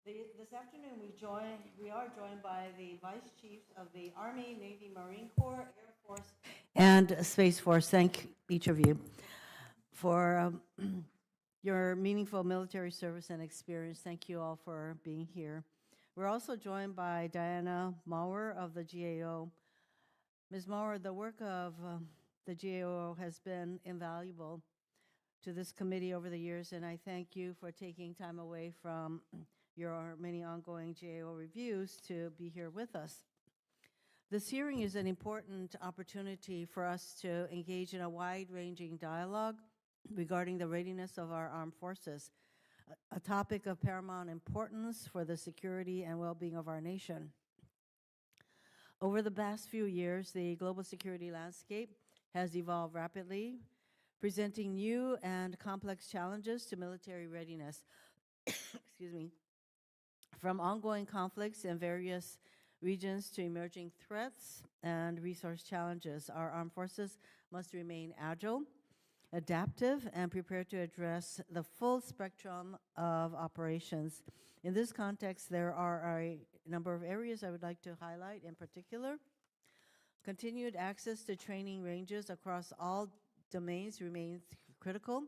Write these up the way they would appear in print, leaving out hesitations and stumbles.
This afternoon, we are joined by the Vice Chiefs of the Army, Navy, Marine Corps, Air Force, and Space Force. Thank each of you for your meaningful military service and experience. Thank you all for being here. We're also joined by Diana Maurer of the GAO. Ms. Maurer, the work of the GAO has been invaluable to this committee over the years, and I thank you for taking time away from your many ongoing GAO reviews to be here with us. This hearing is an important opportunity for us to engage in a wide-ranging dialogue regarding the readiness of our armed forces, a topic of paramount importance for the security and well-being of our nation. Over the past few years, the global security landscape has evolved rapidly, presenting new and complex challenges to military readiness. Excuse me. From ongoing conflicts in various regions to emerging threats and resource challenges, our armed forces must remain agile, adaptive, and prepared to address the full spectrum of operations. In this context, there are a number of areas I would like to highlight in particular. Continued access to training ranges across all domains remains critical.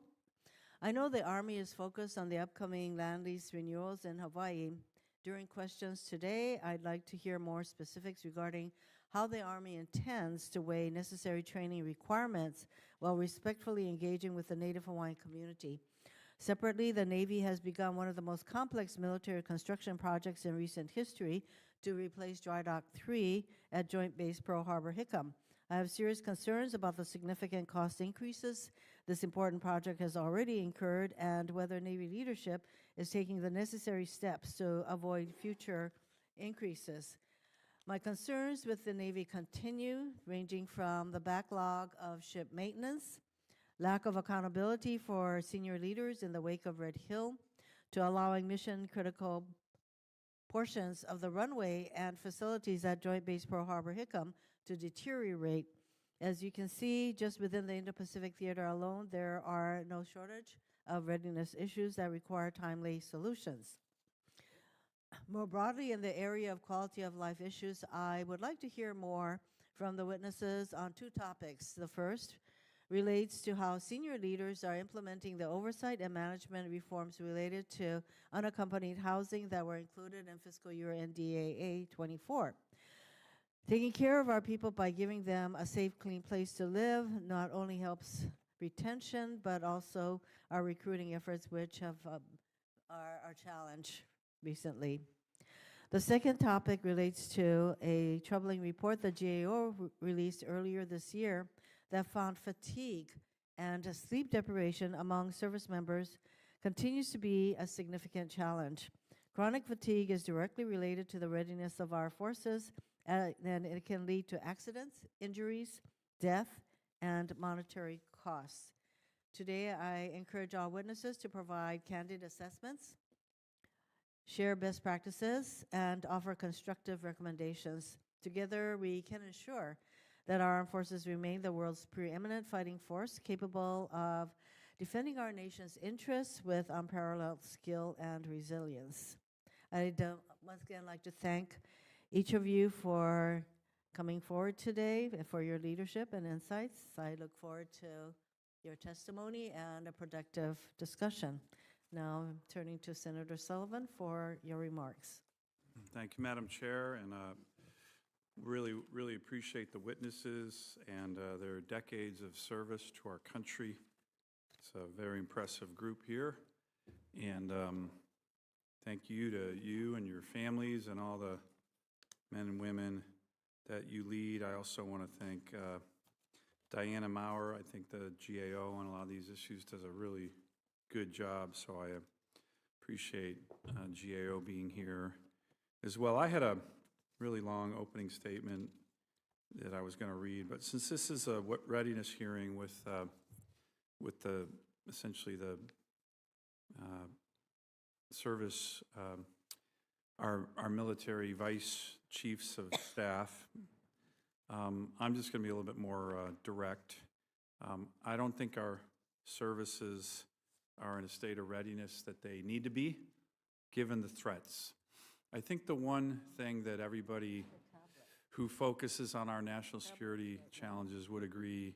I know the Army is focused on the upcoming land lease renewals in Hawaii. During questions today, I'd like to hear more specifics regarding how the Army intends to weigh necessary training requirements while respectfully engaging with the Native Hawaiian community. Separately, the Navy has begun one of the most complex military construction projects in recent history to replace Dry Dock 3 at Joint Base Pearl Harbor Hickam. I have serious concerns about the significant cost increases this important project has already incurred and whether Navy leadership is taking the necessary steps to avoid future increases. My concerns with the Navy continue, ranging from the backlog of ship maintenance, lack of accountability for senior leaders in the wake of Red Hill, to allowing mission-critical portions of the runway and facilities at Joint Base Pearl Harbor Hickam to deteriorate. As you can see, just within the Indo-Pacific Theater alone, there are no shortage of readiness issues that require timely solutions. More broadly, in the area of quality of life issues, I would like to hear more from the witnesses on two topics. The first relates to how senior leaders are implementing the oversight and management reforms related to unaccompanied housing that were included in fiscal year NDAA 24. Taking care of our people by giving them a safe, clean place to live not only helps retention, but also our recruiting efforts, which have our challenge recently. The second topic relates to a troubling report the GAO released earlier this year that found fatigue and sleep deprivation among service members continues to be a significant challenge. Chronic fatigue is directly related to the readiness of our forces, and it can lead to accidents, injuries, death, and monetary costs. Today, I encourage all witnesses to provide candid assessments, share best practices, and offer constructive recommendations. Together, we can ensure that our armed forces remain the world's preeminent fighting force, capable of defending our nation's interests with unparalleled skill and resilience. I'd once again like to thank each of you for coming forward today, for your leadership and insights. I look forward to your testimony and a productive discussion. Now, I'm turning to Senator Sullivan for your remarks. Thank you, Madam Chair, and really appreciate the witnesses and their decades of service to our country. It's a very impressive group here, and thank you to you and your families and all the men and women that you lead. I also want to thank Diana Maurer. I think the GAO on a lot of these issues does a really good job, so I appreciate GAO being here as well. I had a really long opening statement that I was going to read, but since this is a readiness hearing with the essentially the service, our military vice chiefs of staff, I'm just going to be a little bit more direct. I don't think our services are in a state of readiness that they need to be, given the threats. I think the one thing that everybody who focuses on our national security challenges would agree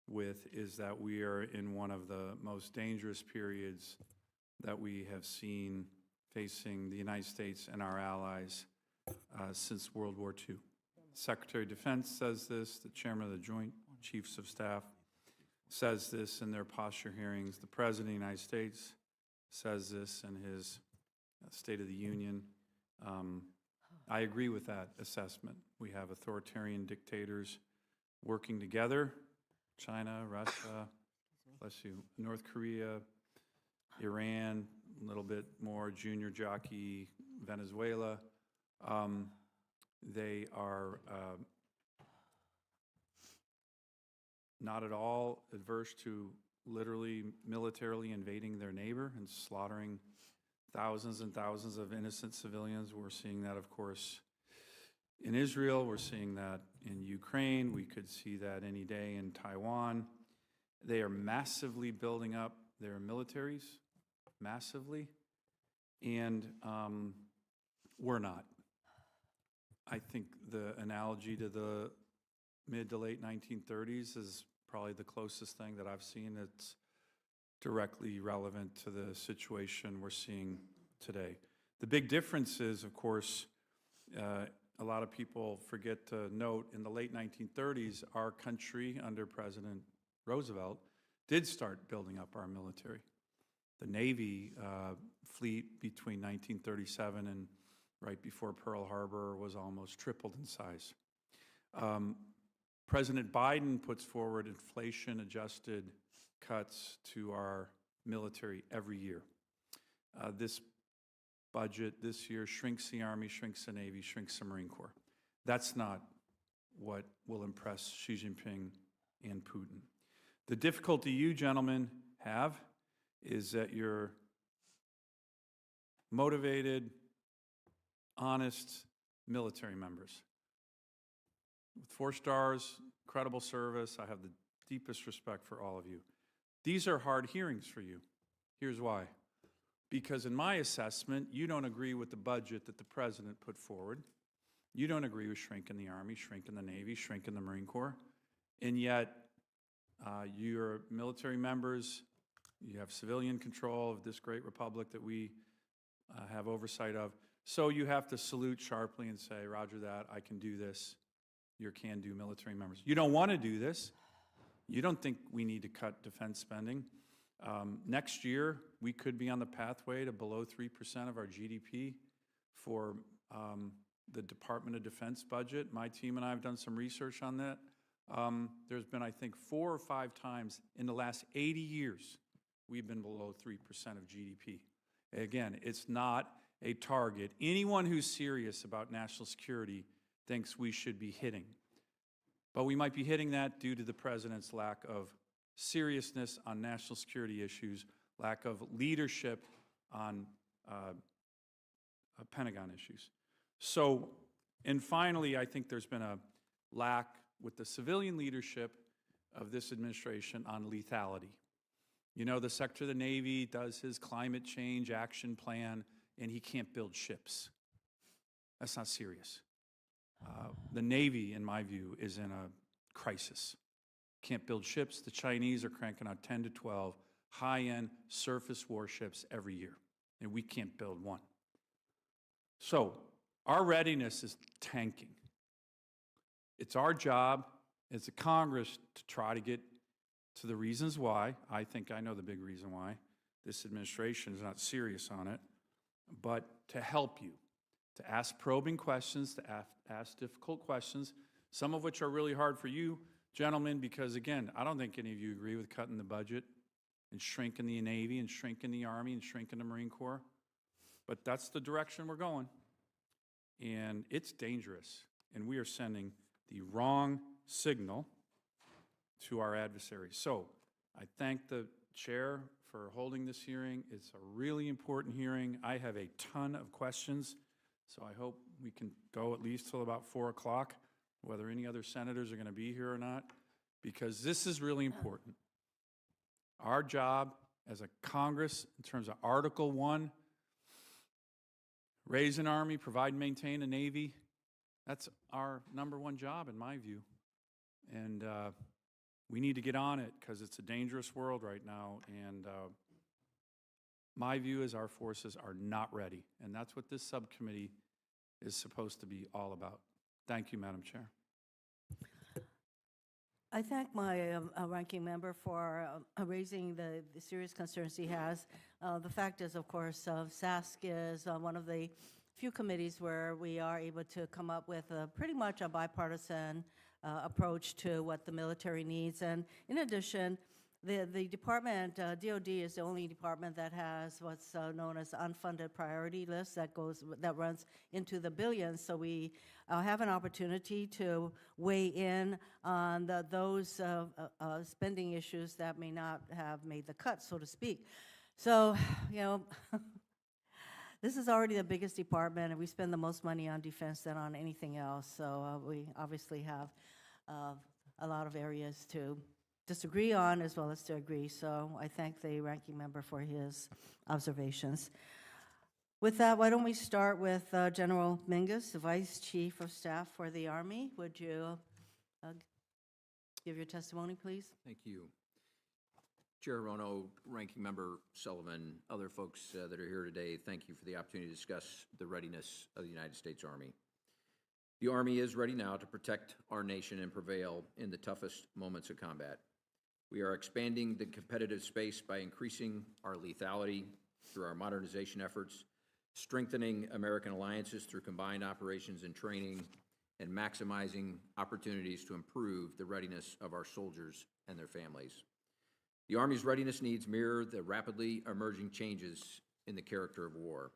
with is that we are in one of the most dangerous periods that we have seen facing the United States and our allies since World War II. Secretary of Defense says this, the Chairman of the Joint Chiefs of Staff says this in their posture hearings, the President of the United States says this in his State of the Union. I agree with that assessment. We have authoritarian dictators working together, China, Russia, bless you, North Korea, Iran, a little bit more junior jockey, Venezuela. They are not at all adverse to literally militarily invading their neighbor and slaughtering thousands and thousands of innocent civilians. We're seeing that, of course, in Israel. We're seeing that in Ukraine. We could see that any day in Taiwan. They are massively building up their militaries, massively, and we're not. I think the analogy to the mid to late 1930s is probably the closest thing that I've seen that's directly relevant to the situation we're seeing today. The big difference is, of course, a lot of people forget to note, in the late 1930s, our country, under President Roosevelt, did start building up our military. The Navy fleet between 1937 and right before Pearl Harbor was almost tripled in size. President Biden puts forward inflation-adjusted cuts to our military every year. This budget this year shrinks the Army, shrinks the Navy, shrinks the Marine Corps. That's not what will impress Xi Jinping and Putin. The difficulty you gentlemen have is that you're motivated, honest military members. With 4 stars, incredible service, I have the deepest respect for all of you. These are hard hearings for you. Here's why. Because in my assessment, you don't agree with the budget that the President put forward. You don't agree with shrinking the Army, shrinking the Navy, shrinking the Marine Corps. And yet, you're military members, you have civilian control of this great republic that we have oversight of. So you have to salute sharply and say, Roger that, I can do this. You're can-do military members. You don't want to do this. You don't think we need to cut defense spending. Next year, we could be on the pathway to below 3% of our GDP for the Department of Defense budget. My team and I have done some research on that. There's been, I think, 4 or 5 times in the last 80 years we've been below 3% of GDP. Again, it's not a target anyone who's serious about national security thinks we should be hitting. But we might be hitting that due to the President's lack of seriousness on national security issues, lack of leadership on Pentagon issues. So, and finally, I think there's been a lack with the civilian leadership of this administration on lethality. You know, the Secretary of the Navy does his climate change action plan, and he can't build ships. That's not serious. The Navy, in my view, is in a crisis. Can't build ships. The Chinese are cranking out 10 to 12 high-end surface warships every year, and we can't build one. So our readiness is tanking. It's our job as a Congress to try to get to the reasons why. I think I know the big reason why this administration is not serious on it, but to help you, to ask probing questions, to ask difficult questions, some of which are really hard for you, gentlemen, because again, I don't think any of you agree with cutting the budget and shrinking the Navy and shrinking the Army and shrinking the Marine Corps, but that's the direction we're going, and it's dangerous, and we are sending the wrong signal to our adversaries. So I thank the chair for holding this hearing. It's a really important hearing. I have a ton of questions, so I hope we can go at least till about 4 o'clock, whether any other senators are going to be here or not, because this is really important. Our job as a Congress, in terms of Article 1, Raise an Army, provide and maintain a Navy. That's our #1 job, in my view. And we need to get on it because it's a dangerous world right now. And my view is our forces are not ready. And that's what this subcommittee is supposed to be all about. Thank you, Madam Chair. I thank my ranking member for raising the serious concerns he has. The fact is, of course, SASC is one of the few committees where we are able to come up with pretty much a bipartisan approach to what the military needs. And in addition, the department, DOD, is the only department that has what's known as unfunded priority list that runs into the billions. So we have an opportunity to weigh in on those spending issues that may not have made the cut, so to speak. So, you know, this is already the biggest department, and we spend the most money on defense than on anything else. So we obviously have a lot of areas to disagree on as well as to agree. So I thank the ranking member for his observations. With that, why don't we start with General Mingus, the Vice Chief of Staff for the Army. Would you give your testimony, please? Thank you. Chair Rono, Ranking Member Sullivan, other folks that are here today, thank you for the opportunity to discuss the readiness of the United States Army. The Army is ready now to protect our nation and prevail in the toughest moments of combat. We are expanding the competitive space by increasing our lethality through our modernization efforts, strengthening American alliances through combined operations and training, and maximizing opportunities to improve the readiness of our soldiers and their families. The Army's readiness needs mirror the rapidly emerging changes in the character of war,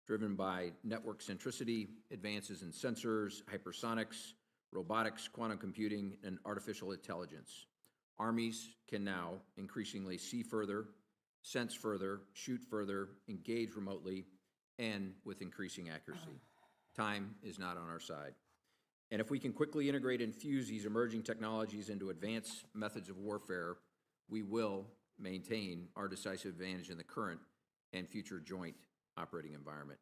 driven by network centricity, advances in sensors, hypersonics, robotics, quantum computing, and artificial intelligence. Armies can now increasingly see further, sense further, shoot further, engage remotely, and with increasing accuracy. Time is not on our side. And if we can quickly integrate and fuse these emerging technologies into advanced methods of warfare, we will maintain our decisive advantage in the current and future joint operating environment.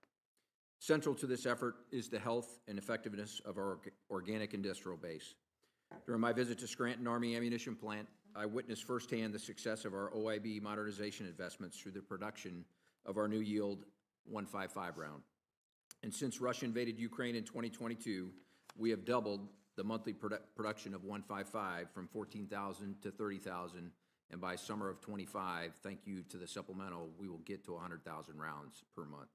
Central to this effort is the health and effectiveness of our organic industrial base. During my visit to Scranton Army Ammunition Plant, I witnessed firsthand the success of our OIB modernization investments through the production of our new yield 155 round. And since Russia invaded Ukraine in 2022, we have doubled the monthly production of 155 from 14,000 to 30,000, and by summer of 25, thank you to the supplemental, we will get to 100,000 rounds per month.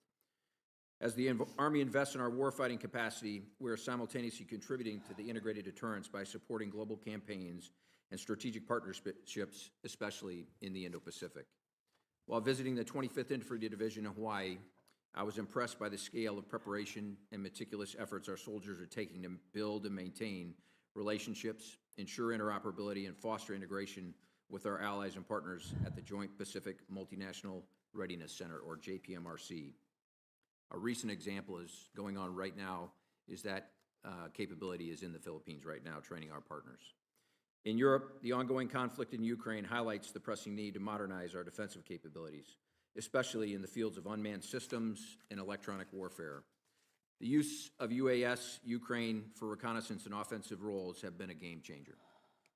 As the Army invests in our warfighting capacity, we are simultaneously contributing to the integrated deterrence by supporting global campaigns and strategic partnerships, especially in the Indo-Pacific. While visiting the 25th Infantry Division in Hawaii, I was impressed by the scale of preparation and meticulous efforts our soldiers are taking to build and maintain relationships, ensure interoperability, and foster integration with our allies and partners at the Joint Pacific Multinational Readiness Center, or JPMRC. A recent example is going on right now is that capability is in the Philippines right now, training our partners. In Europe, the ongoing conflict in Ukraine highlights the pressing need to modernize our defensive capabilities, especially in the fields of unmanned systems and electronic warfare. The use of UAS Ukraine for reconnaissance and offensive roles have been a game changer.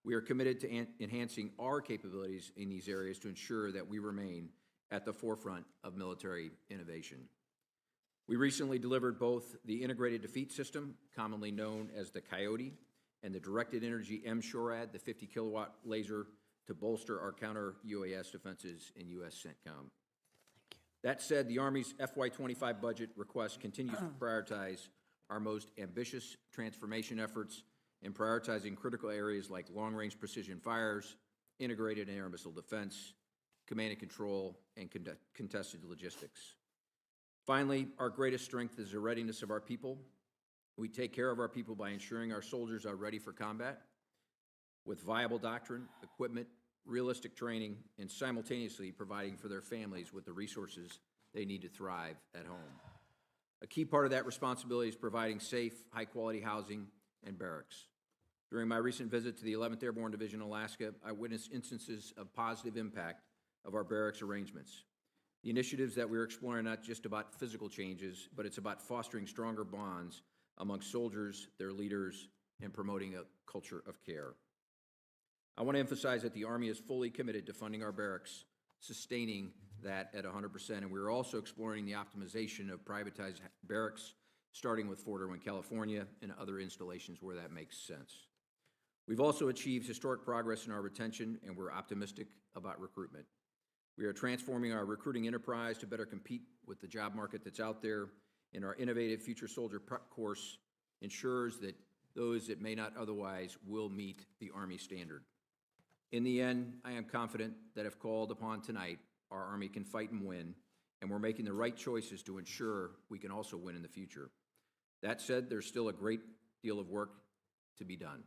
We are committed to enhancing our capabilities in these areas to ensure that we remain at the forefront of military innovation. We recently delivered both the Integrated Defeat System, commonly known as the Coyote, and the Directed Energy M-SHORAD, the 50-kilowatt laser, to bolster our counter-UAS defenses in U.S. CENTCOM. That said, the Army's FY25 budget request continues to prioritize our most ambitious transformation efforts in prioritizing critical areas like long-range precision fires, integrated air missile defense, command and control, and contested logistics. Finally, our greatest strength is the readiness of our people. We take care of our people by ensuring our soldiers are ready for combat with viable doctrine, equipment, realistic training, and simultaneously providing for their families with the resources they need to thrive at home. A key part of that responsibility is providing safe, high-quality housing and barracks. During my recent visit to the 11th Airborne Division in Alaska, I witnessed instances of positive impact of our barracks arrangements. The initiatives that we're exploring are not just about physical changes, but it's about fostering stronger bonds among soldiers, their leaders, and promoting a culture of care. I want to emphasize that the Army is fully committed to funding our barracks, sustaining that at 100%, and we're also exploring the optimization of privatized barracks, starting with Fort Irwin, California, and other installations where that makes sense. We've also achieved historic progress in our retention, and we're optimistic about recruitment. We are transforming our recruiting enterprise to better compete with the job market that's out there, and our innovative Future Soldier Prep course ensures that those that may not otherwise will meet the Army standard. In the end, I am confident that if called upon tonight, our Army can fight and win, and we're making the right choices to ensure we can also win in the future. That said, there's still a great deal of work to be done,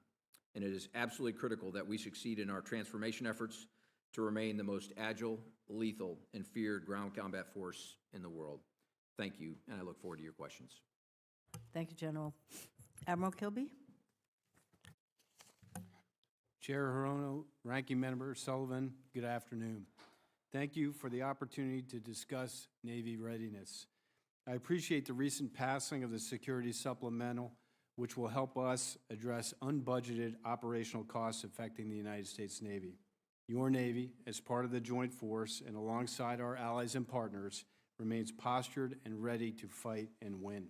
and it is absolutely critical that we succeed in our transformation efforts to remain the most agile, lethal, and feared ground combat force in the world. Thank you, and I look forward to your questions. Thank you, General. Admiral Kilby? Chair Hirono, Ranking Member Sullivan, good afternoon. Thank you for the opportunity to discuss Navy readiness. I appreciate the recent passing of the Security Supplemental, which will help us address unbudgeted operational costs affecting the United States Navy. Your Navy, as part of the joint force and alongside our allies and partners, remains postured and ready to fight and win.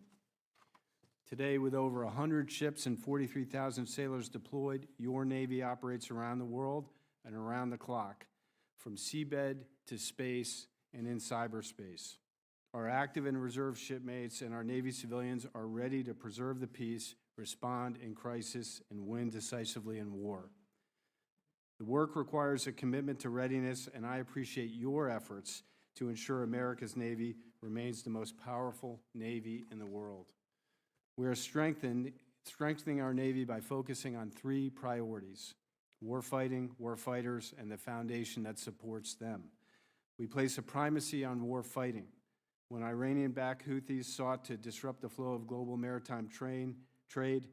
Today, with over 100 ships and 43,000 sailors deployed, your Navy operates around the world and around the clock, from seabed to space and in cyberspace. Our active and reserve shipmates and our Navy civilians are ready to preserve the peace, respond in crisis, and win decisively in war. The work requires a commitment to readiness, and I appreciate your efforts to ensure America's Navy remains the most powerful Navy in the world. We are strengthening our Navy by focusing on three priorities: warfighting, warfighters, and the foundation that supports them. We place a primacy on warfighting. When Iranian-backed Houthis sought to disrupt the flow of global maritime trade,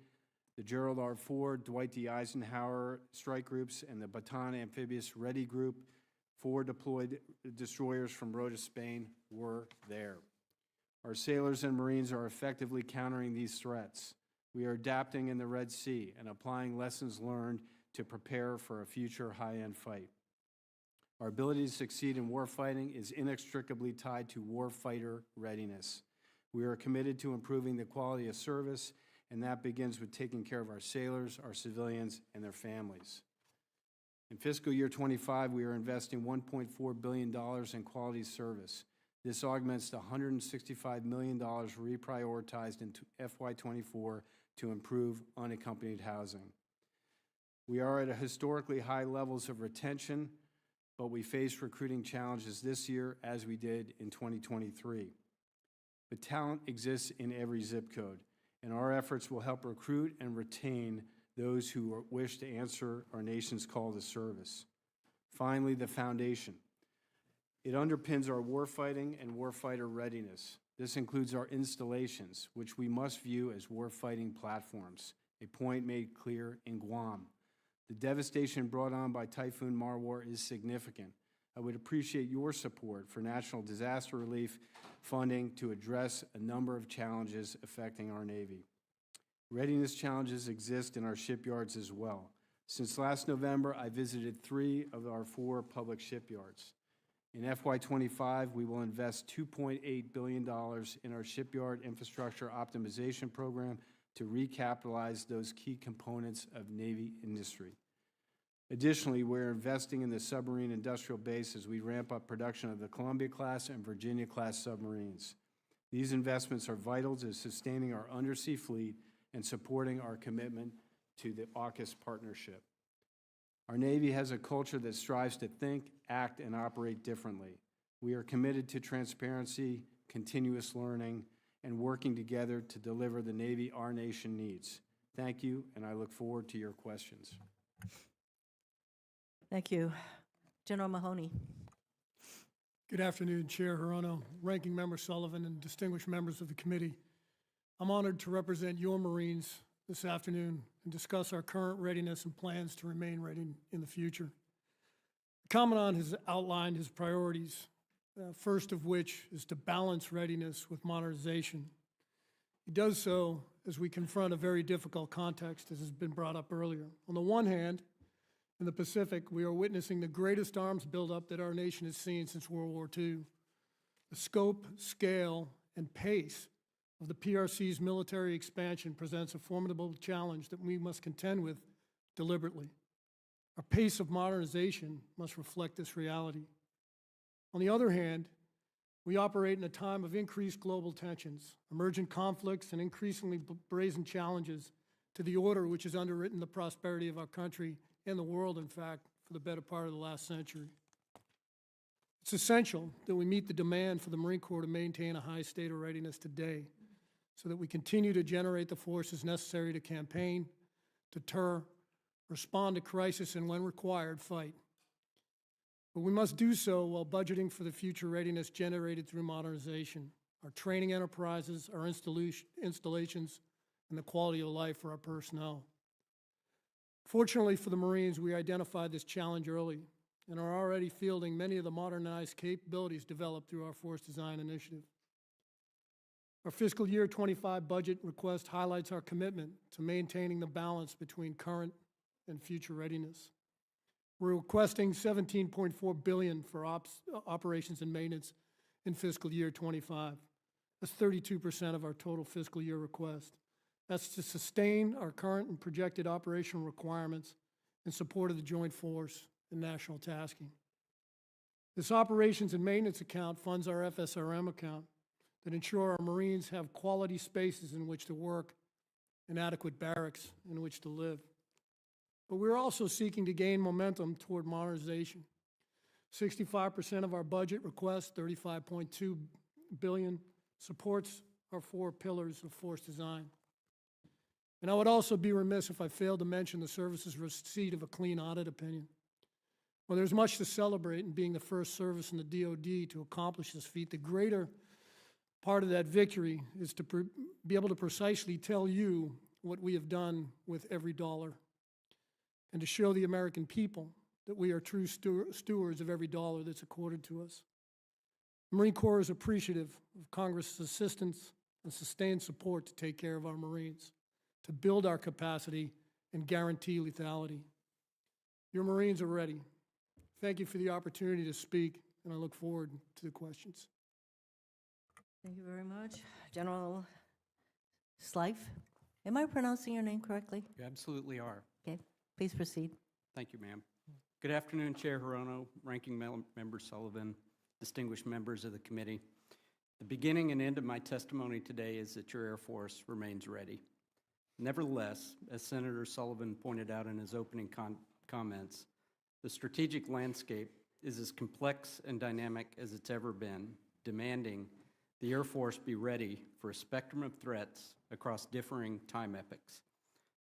the Gerald R. Ford, Dwight D. Eisenhower strike groups, and the Bataan Amphibious Ready Group, 4 deployed destroyers from Rota, Spain, were there. Our sailors and Marines are effectively countering these threats. We are adapting in the Red Sea and applying lessons learned to prepare for a future high-end fight. Our ability to succeed in warfighting is inextricably tied to warfighter readiness. We are committed to improving the quality of service, and that begins with taking care of our sailors, our civilians, and their families. In fiscal year 25, we are investing $1.4 billion in quality service. This augments the $165 million reprioritized in FY24 to improve unaccompanied housing. We are at historically high levels of retention, but we face recruiting challenges this year as we did in 2023. But talent exists in every zip code, and our efforts will help recruit and retain those who wish to answer our nation's call to service. Finally, the foundation. It underpins our warfighting and warfighter readiness. This includes our installations, which we must view as warfighting platforms, a point made clear in Guam. The devastation brought on by Typhoon Marwar is significant. I would appreciate your support for national disaster relief funding to address a number of challenges affecting our Navy. Readiness challenges exist in our shipyards as well. Since last November, I visited 3 of our 4 public shipyards. In FY25, we will invest $2.8 billion in our shipyard infrastructure optimization program to recapitalize those key components of Navy industry. Additionally, we're investing in the submarine industrial base as we ramp up production of the Columbia-class and Virginia-class submarines. These investments are vital to sustaining our undersea fleet and supporting our commitment to the AUKUS partnership. Our Navy has a culture that strives to think, act, and operate differently. We are committed to transparency, continuous learning, and working together to deliver the Navy our nation needs. Thank you, and I look forward to your questions. Thank you. General Mahoney. Good afternoon, Chair Hirono, Ranking Member Sullivan, and distinguished members of the committee. I'm honored to represent your Marines this afternoon and discuss our current readiness and plans to remain ready in the future. The Commandant has outlined his priorities first of which is to balance readiness with modernization. He does so as we confront a very difficult context, as has been brought up earlier. On the one hand, in the Pacific, we are witnessing the greatest arms buildup that our nation has seen since World War II. The scope, scale, and pace of the PRC's military expansion presents a formidable challenge that we must contend with deliberately. Our pace of modernization must reflect this reality. On the other hand, we operate in a time of increased global tensions, emergent conflicts, and increasingly brazen challenges to the order which has underwritten the prosperity of our country and the world, in fact, for the better part of the last century. It's essential that we meet the demand for the Marine Corps to maintain a high state of readiness today so that we continue to generate the forces necessary to campaign, deter, respond to crisis, and when required, fight. But we must do so while budgeting for the future readiness generated through modernization, our training enterprises, our installations, and the quality of life for our personnel. Fortunately for the Marines, we identified this challenge early and are already fielding many of the modernized capabilities developed through our Force Design Initiative. Our fiscal year 25 budget request highlights our commitment to maintaining the balance between current and future readiness. We're requesting $17.4 billion for operations and maintenance in fiscal year 25. That's 32% of our total fiscal year request. That's to sustain our current and projected operational requirements in support of the Joint Force and national tasking. This operations and maintenance account funds our FSRM account that ensure our Marines have quality spaces in which to work and adequate barracks in which to live. But we're also seeking to gain momentum toward modernization. 65% of our budget request, $35.2 billion, supports our 4 pillars of force design. And I would also be remiss if I failed to mention the service's receipt of a clean audit opinion. Well, there's much to celebrate in being the first service in the DoD to accomplish this feat. The greater part of that victory is to be able to precisely tell you what we have done with every dollar, and to show the American people that we are true stewards of every dollar that's accorded to us. The Marine Corps is appreciative of Congress's assistance and sustained support to take care of our Marines, to build our capacity and guarantee lethality. Your Marines are ready. Thank you for the opportunity to speak, and I look forward to the questions. Thank you very much. General Slife, am I pronouncing your name correctly? You absolutely are. Okay, please proceed. Thank you, ma'am. Good afternoon, Chair Hirono, Ranking Member Sullivan, distinguished members of the committee. The beginning and end of my testimony today is that your Air Force remains ready. Nevertheless, as Senator Sullivan pointed out in his opening comments, the strategic landscape is as complex and dynamic as it's ever been, demanding the Air Force be ready for a spectrum of threats across differing time epochs.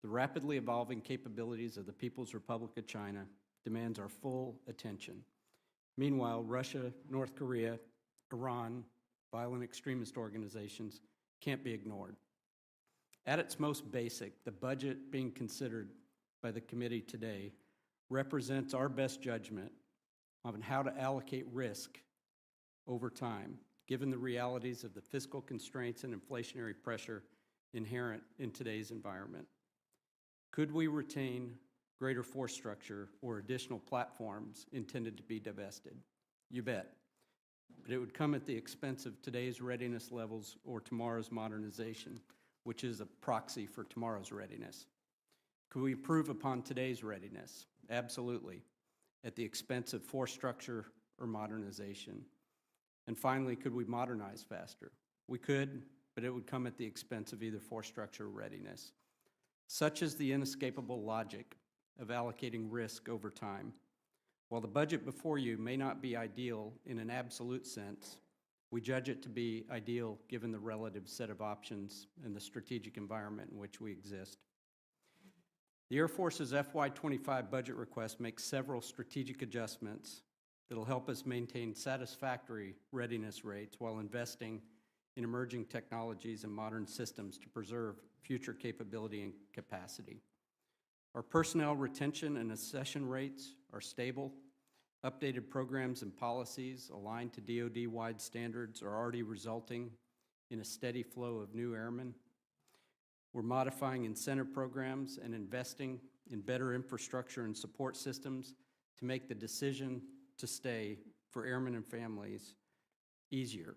The rapidly evolving capabilities of the People's Republic of China demands our full attention. Meanwhile, Russia, North Korea, Iran, violent extremist organizations can't be ignored. At its most basic, the budget being considered by the committee today represents our best judgment on how to allocate risk over time, given the realities of the fiscal constraints and inflationary pressure inherent in today's environment. Could we retain greater force structure or additional platforms intended to be divested? You bet. But it would come at the expense of today's readiness levels or tomorrow's modernization, which is a proxy for tomorrow's readiness. Could we improve upon today's readiness? Absolutely. At the expense of force structure or modernization. And finally, could we modernize faster? We could, but it would come at the expense of either force structure or readiness. Such is the inescapable logic of allocating risk over time. While the budget before you may not be ideal in an absolute sense, we judge it to be ideal given the relative set of options and the strategic environment in which we exist. The Air Force's FY25 budget request makes several strategic adjustments that will help us maintain satisfactory readiness rates while investing in emerging technologies and modern systems to preserve future capability and capacity. Our personnel retention and accession rates are stable, Updated programs and policies aligned to DoD-wide standards are already resulting in a steady flow of new airmen. We're modifying incentive programs and investing in better infrastructure and support systems to make the decision to stay for airmen and families easier.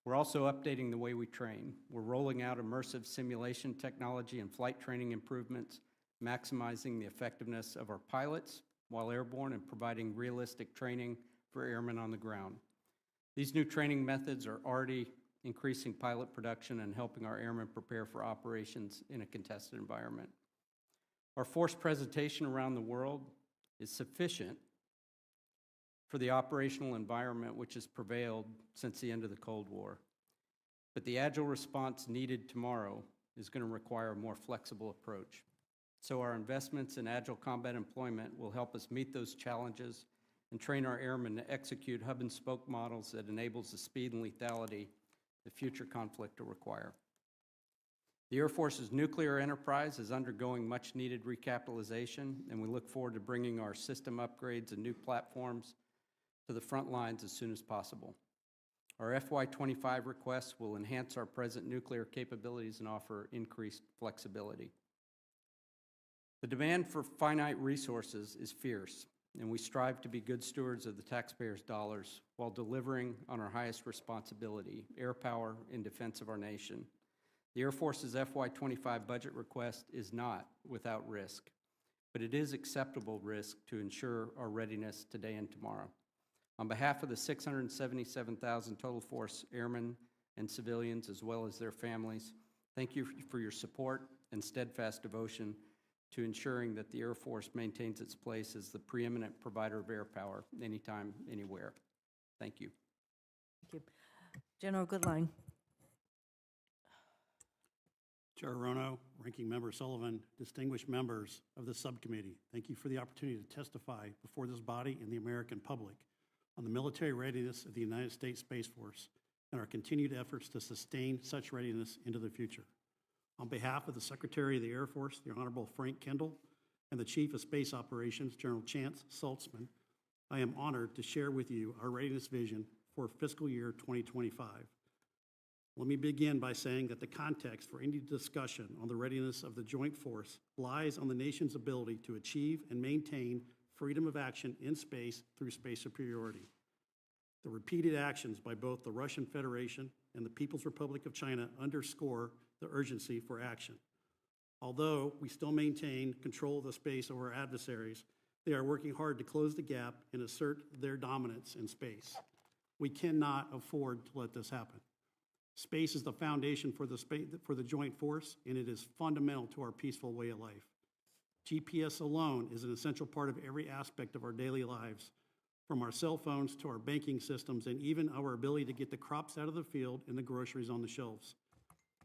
We're also updating the way we train. We're rolling out immersive simulation technology and flight training improvements, maximizing the effectiveness of our pilots while airborne and providing realistic training for airmen on the ground. These new training methods are already increasing pilot production and helping our airmen prepare for operations in a contested environment. Our force presentation around the world is sufficient for the operational environment which has prevailed since the end of the Cold War. But the agile response needed tomorrow is going to require a more flexible approach. So our investments in agile combat employment will help us meet those challenges and train our airmen to execute hub and spoke models that enables the speed and lethality the future conflict will require. The Air Force's nuclear enterprise is undergoing much needed recapitalization, and we look forward to bringing our system upgrades and new platforms to the front lines as soon as possible. Our FY25 requests will enhance our present nuclear capabilities and offer increased flexibility. The demand for finite resources is fierce, and we strive to be good stewards of the taxpayers' dollars while delivering on our highest responsibility, air power in defense of our nation. The Air Force's FY25 budget request is not without risk, but it is acceptable risk to ensure our readiness today and tomorrow. On behalf of the 677,000 total force airmen and civilians, as well as their families, thank you for your support and steadfast devotion to ensuring that the Air Force maintains its place as the preeminent provider of air power anytime, anywhere. Thank you. Thank you. General Goodline. Chair Rono, Ranking Member Sullivan, distinguished members of the subcommittee, thank you for the opportunity to testify before this body and the American public on the military readiness of the United States Space Force and our continued efforts to sustain such readiness into the future. On behalf of the Secretary of the Air Force, the Honorable Frank Kendall, and the Chief of Space Operations, General Chance Saltzman, I am honored to share with you our readiness vision for fiscal year 2025. Let me begin by saying that the context for any discussion on the readiness of the Joint Force lies on the nation's ability to achieve and maintain freedom of action in space through space superiority. The repeated actions by both the Russian Federation and the People's Republic of China underscore the urgency for action. Although we still maintain control of the space over our adversaries, they are working hard to close the gap and assert their dominance in space. We cannot afford to let this happen. Space is the foundation for the Joint Force, and it is fundamental to our peaceful way of life. GPS alone is an essential part of every aspect of our daily lives, from our cell phones to our banking systems and even our ability to get the crops out of the field and the groceries on the shelves.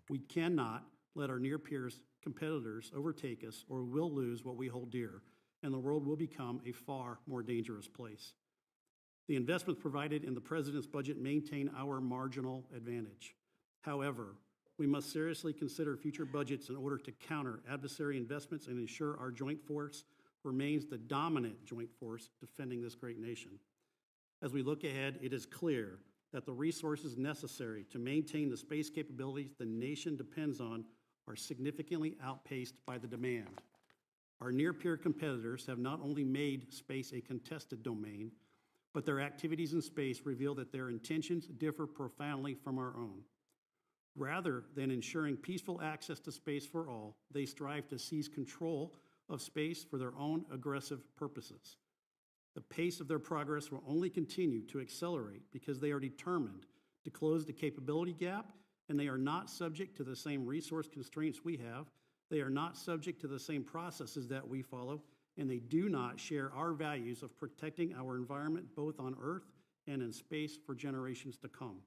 We cannot let our near-peers competitors overtake us, or we'll lose what we hold dear, and the world will become a far more dangerous place. The investments provided in the President's budget maintain our marginal advantage. However, we must seriously consider future budgets in order to counter adversary investments and ensure our joint force remains the dominant joint force defending this great nation. As we look ahead, it is clear that the resources necessary to maintain the space capabilities the nation depends on are significantly outpaced by the demand. Our near-peer competitors have not only made space a contested domain, but their activities in space reveal that their intentions differ profoundly from our own. Rather than ensuring peaceful access to space for all, they strive to seize control of space for their own aggressive purposes. The pace of their progress will only continue to accelerate because they are determined to close the capability gap, and they are not subject to the same resource constraints we have. They are not subject to the same processes that we follow, and they do not share our values of protecting our environment both on Earth and in space for generations to come.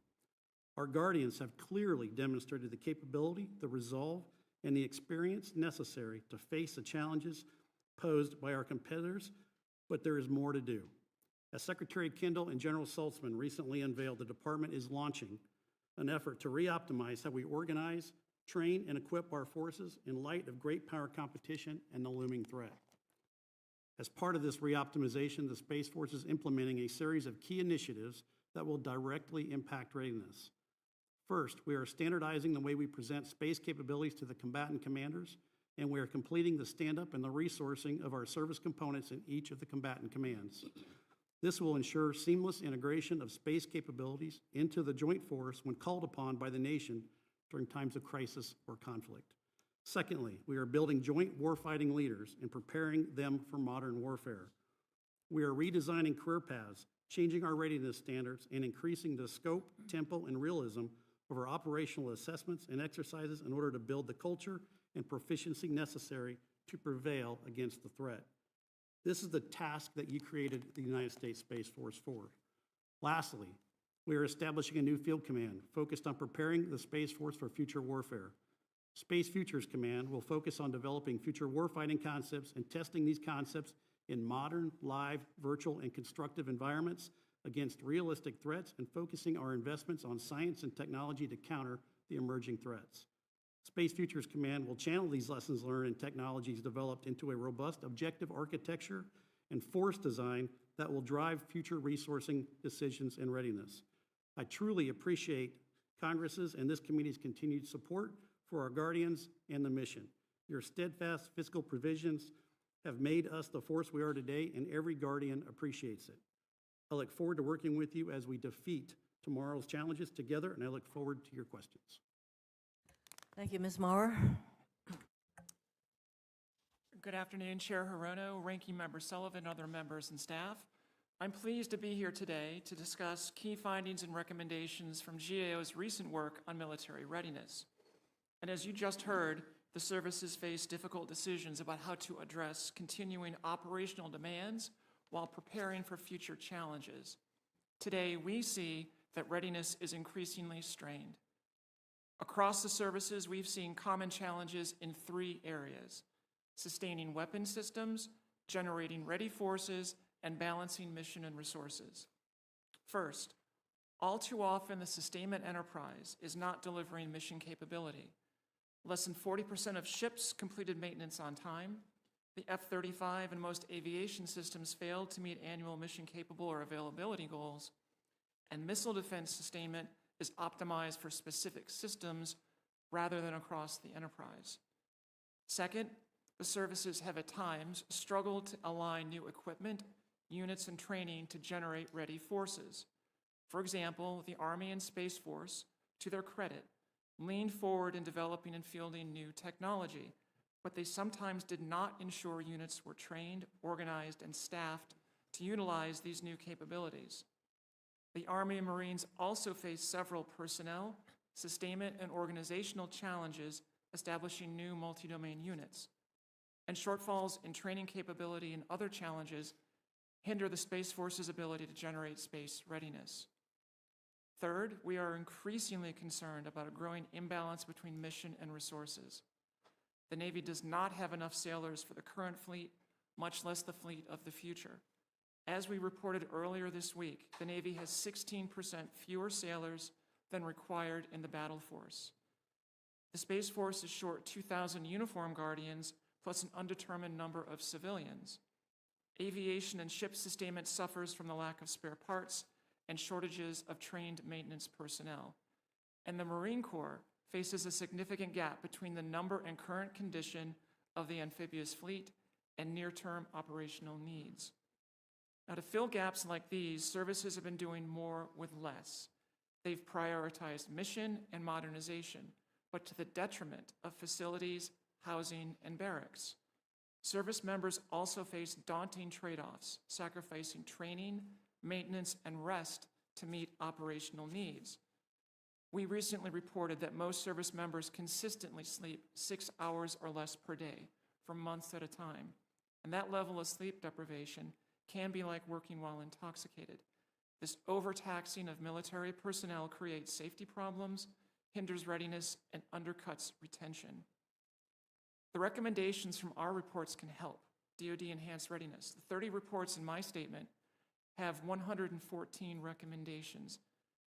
Our guardians have clearly demonstrated the capability, the resolve, and the experience necessary to face the challenges posed by our competitors, but there is more to do. As Secretary Kendall and General Saltzman recently unveiled, the Department is launching an effort to reoptimize how we organize, train, and equip our forces in light of great power competition and the looming threat. As part of this reoptimization, the Space Force is implementing a series of key initiatives that will directly impact readiness. First, we are standardizing the way we present space capabilities to the combatant commanders, and we are completing the stand-up and the resourcing of our service components in each of the combatant commands. This will ensure seamless integration of space capabilities into the joint force when called upon by the nation during times of crisis or conflict. Secondly, we are building joint warfighting leaders and preparing them for modern warfare. We are redesigning career paths, changing our readiness standards, and increasing the scope, tempo, and realism of our operational assessments and exercises in order to build the culture and proficiency necessary to prevail against the threat. This is the task that you created the United States Space Force for. Lastly, we are establishing a new field command focused on preparing the Space Force for future warfare. Space Futures Command will focus on developing future warfighting concepts and testing these concepts in modern, live, virtual, and constructive environments against realistic threats and focusing our investments on science and technology to counter the emerging threats. Space Futures Command will channel these lessons learned and technologies developed into a robust objective architecture and force design that will drive future resourcing decisions and readiness. I truly appreciate Congress's and this committee's continued support for our Guardians and the mission. Your steadfast fiscal provisions have made us the force we are today, and every Guardian appreciates it. I look forward to working with you as we defeat tomorrow's challenges together, and I look forward to your questions. Thank you, Ms. Maurer. Good afternoon, Chair Hirono, Ranking Member Sullivan, other members and staff. I'm pleased to be here today to discuss key findings and recommendations from GAO's recent work on military readiness. And as you just heard, the services face difficult decisions about how to address continuing operational demands while preparing for future challenges. Today, we see that readiness is increasingly strained. Across the services, we've seen common challenges in 3 areas: sustaining weapon systems, generating ready forces, and balancing mission and resources. First, all too often the sustainment enterprise is not delivering mission capability. Less than 40% of ships completed maintenance on time. The F-35 and most aviation systems failed to meet annual mission capable or availability goals. And missile defense sustainment is optimized for specific systems rather than across the enterprise. Second, the services have at times struggled to align new equipment, units, and training to generate ready forces. For example, the Army and Space Force, to their credit, leaned forward in developing and fielding new technology, but they sometimes did not ensure units were trained, organized, and staffed to utilize these new capabilities. The Army and Marines also face several personnel, sustainment, and organizational challenges establishing new multi-domain units. And shortfalls in training capability and other challenges hinder the Space Force's ability to generate space readiness. Third, we are increasingly concerned about a growing imbalance between mission and resources. The Navy does not have enough sailors for the current fleet, much less the fleet of the future. As we reported earlier this week, the Navy has 16% fewer sailors than required in the battle force. The Space Force is short 2,000 uniformed Guardians, plus an undetermined number of civilians. Aviation and ship sustainment suffers from the lack of spare parts and shortages of trained maintenance personnel. And the Marine Corps faces a significant gap between the number and current condition of the amphibious fleet and near-term operational needs. Now, to fill gaps like these, services have been doing more with less. They've prioritized mission and modernization, but to the detriment of facilities, housing, and barracks. Service members also face daunting trade-offs, sacrificing training, maintenance, and rest to meet operational needs. We recently reported that most service members consistently sleep 6 hours or less per day for months at a time. And that level of sleep deprivation can be like working while intoxicated. This overtaxing of military personnel creates safety problems, hinders readiness, and undercuts retention. The recommendations from our reports can help DoD enhance readiness. The 30 reports in my statement have 114 recommendations,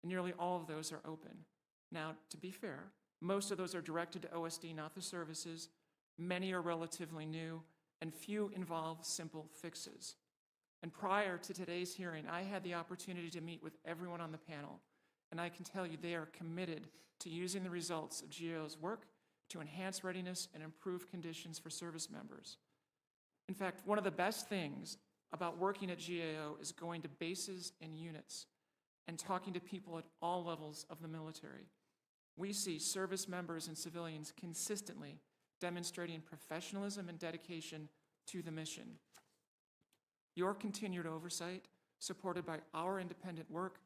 and nearly all of those are open. Now, to be fair, most of those are directed to OSD, not the services. Many are relatively new, and few involve simple fixes. And prior to today's hearing, I had the opportunity to meet with everyone on the panel, and I can tell you they are committed to using the results of GAO's work to enhance readiness and improve conditions for service members. In fact, one of the best things about working at GAO is going to bases and units and talking to people at all levels of the military. We see service members and civilians consistently demonstrating professionalism and dedication to the mission. Your continued oversight, supported by our independent work,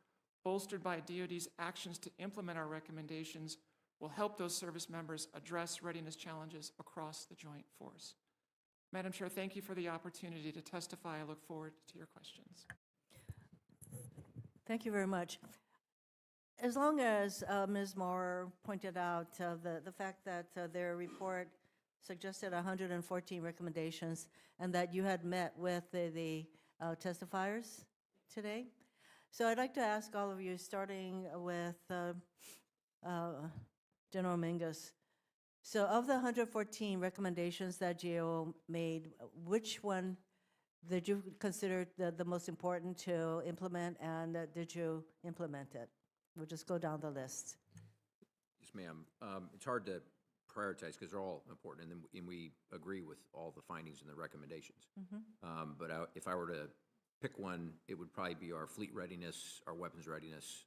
bolstered by DoD's actions to implement our recommendations, will help those service members address readiness challenges across the Joint Force. Madam Chair, thank you for the opportunity to testify. I look forward to your questions. Thank you very much. As long as Ms. Maurer pointed out the fact that their report suggested 114 recommendations and that you had met with the testifiers today. So I'd like to ask all of you, starting with General Mingus. So of the 114 recommendations that GAO made, which one did you consider the most important to implement, and did you implement it? We'll just go down the list. Yes, ma'am. It's hard to prioritize because they're all important, and we agree with all the findings and the recommendations. But if I were to pick one, it would probably be our fleet readiness, our weapons readiness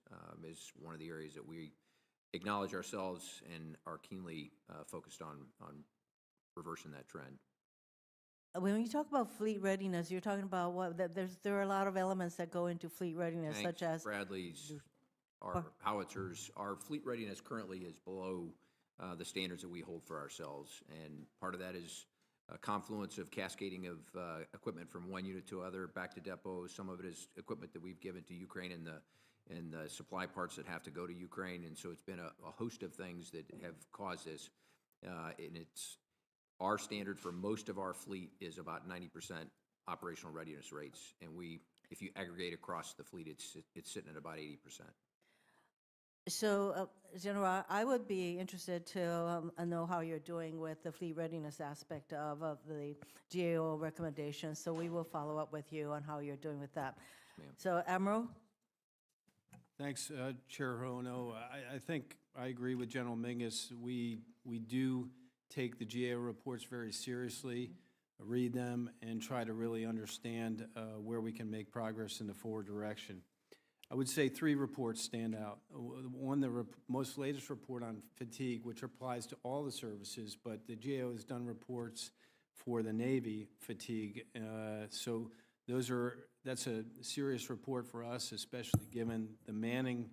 is one of the areas that we acknowledge ourselves and are keenly focused on reversing that trend. When you talk about fleet readiness, you're talking about what? There are a lot of elements that go into fleet readiness, Tanks, such as Bradleys, our howitzers. Our fleet readiness currently is below the standards that we hold for ourselves, and part of that is a confluence of cascading of equipment from one unit to other, back to depots. Some of it is equipment that we've given to Ukraine and the supply parts that have to go to Ukraine, and so it's been a host of things that have caused this, and it's our standard for most of our fleet is about 90% operational readiness rates, and if you aggregate across the fleet, it's sitting at about 80%. So, General, I would be interested to know how you're doing with the fleet readiness aspect of the GAO recommendations. So we will follow up with you on how you're doing with that. Ma'am. So, Admiral? Thanks, Chair Hirono. I think I agree with General Mingus. We do take the GAO reports very seriously, read them, and try to really understand where we can make progress in the forward direction. I would say 3 reports stand out. One, the most latest report on fatigue, which applies to all the services, but the GAO has done reports for the Navy fatigue. So that's a serious report for us, especially given the manning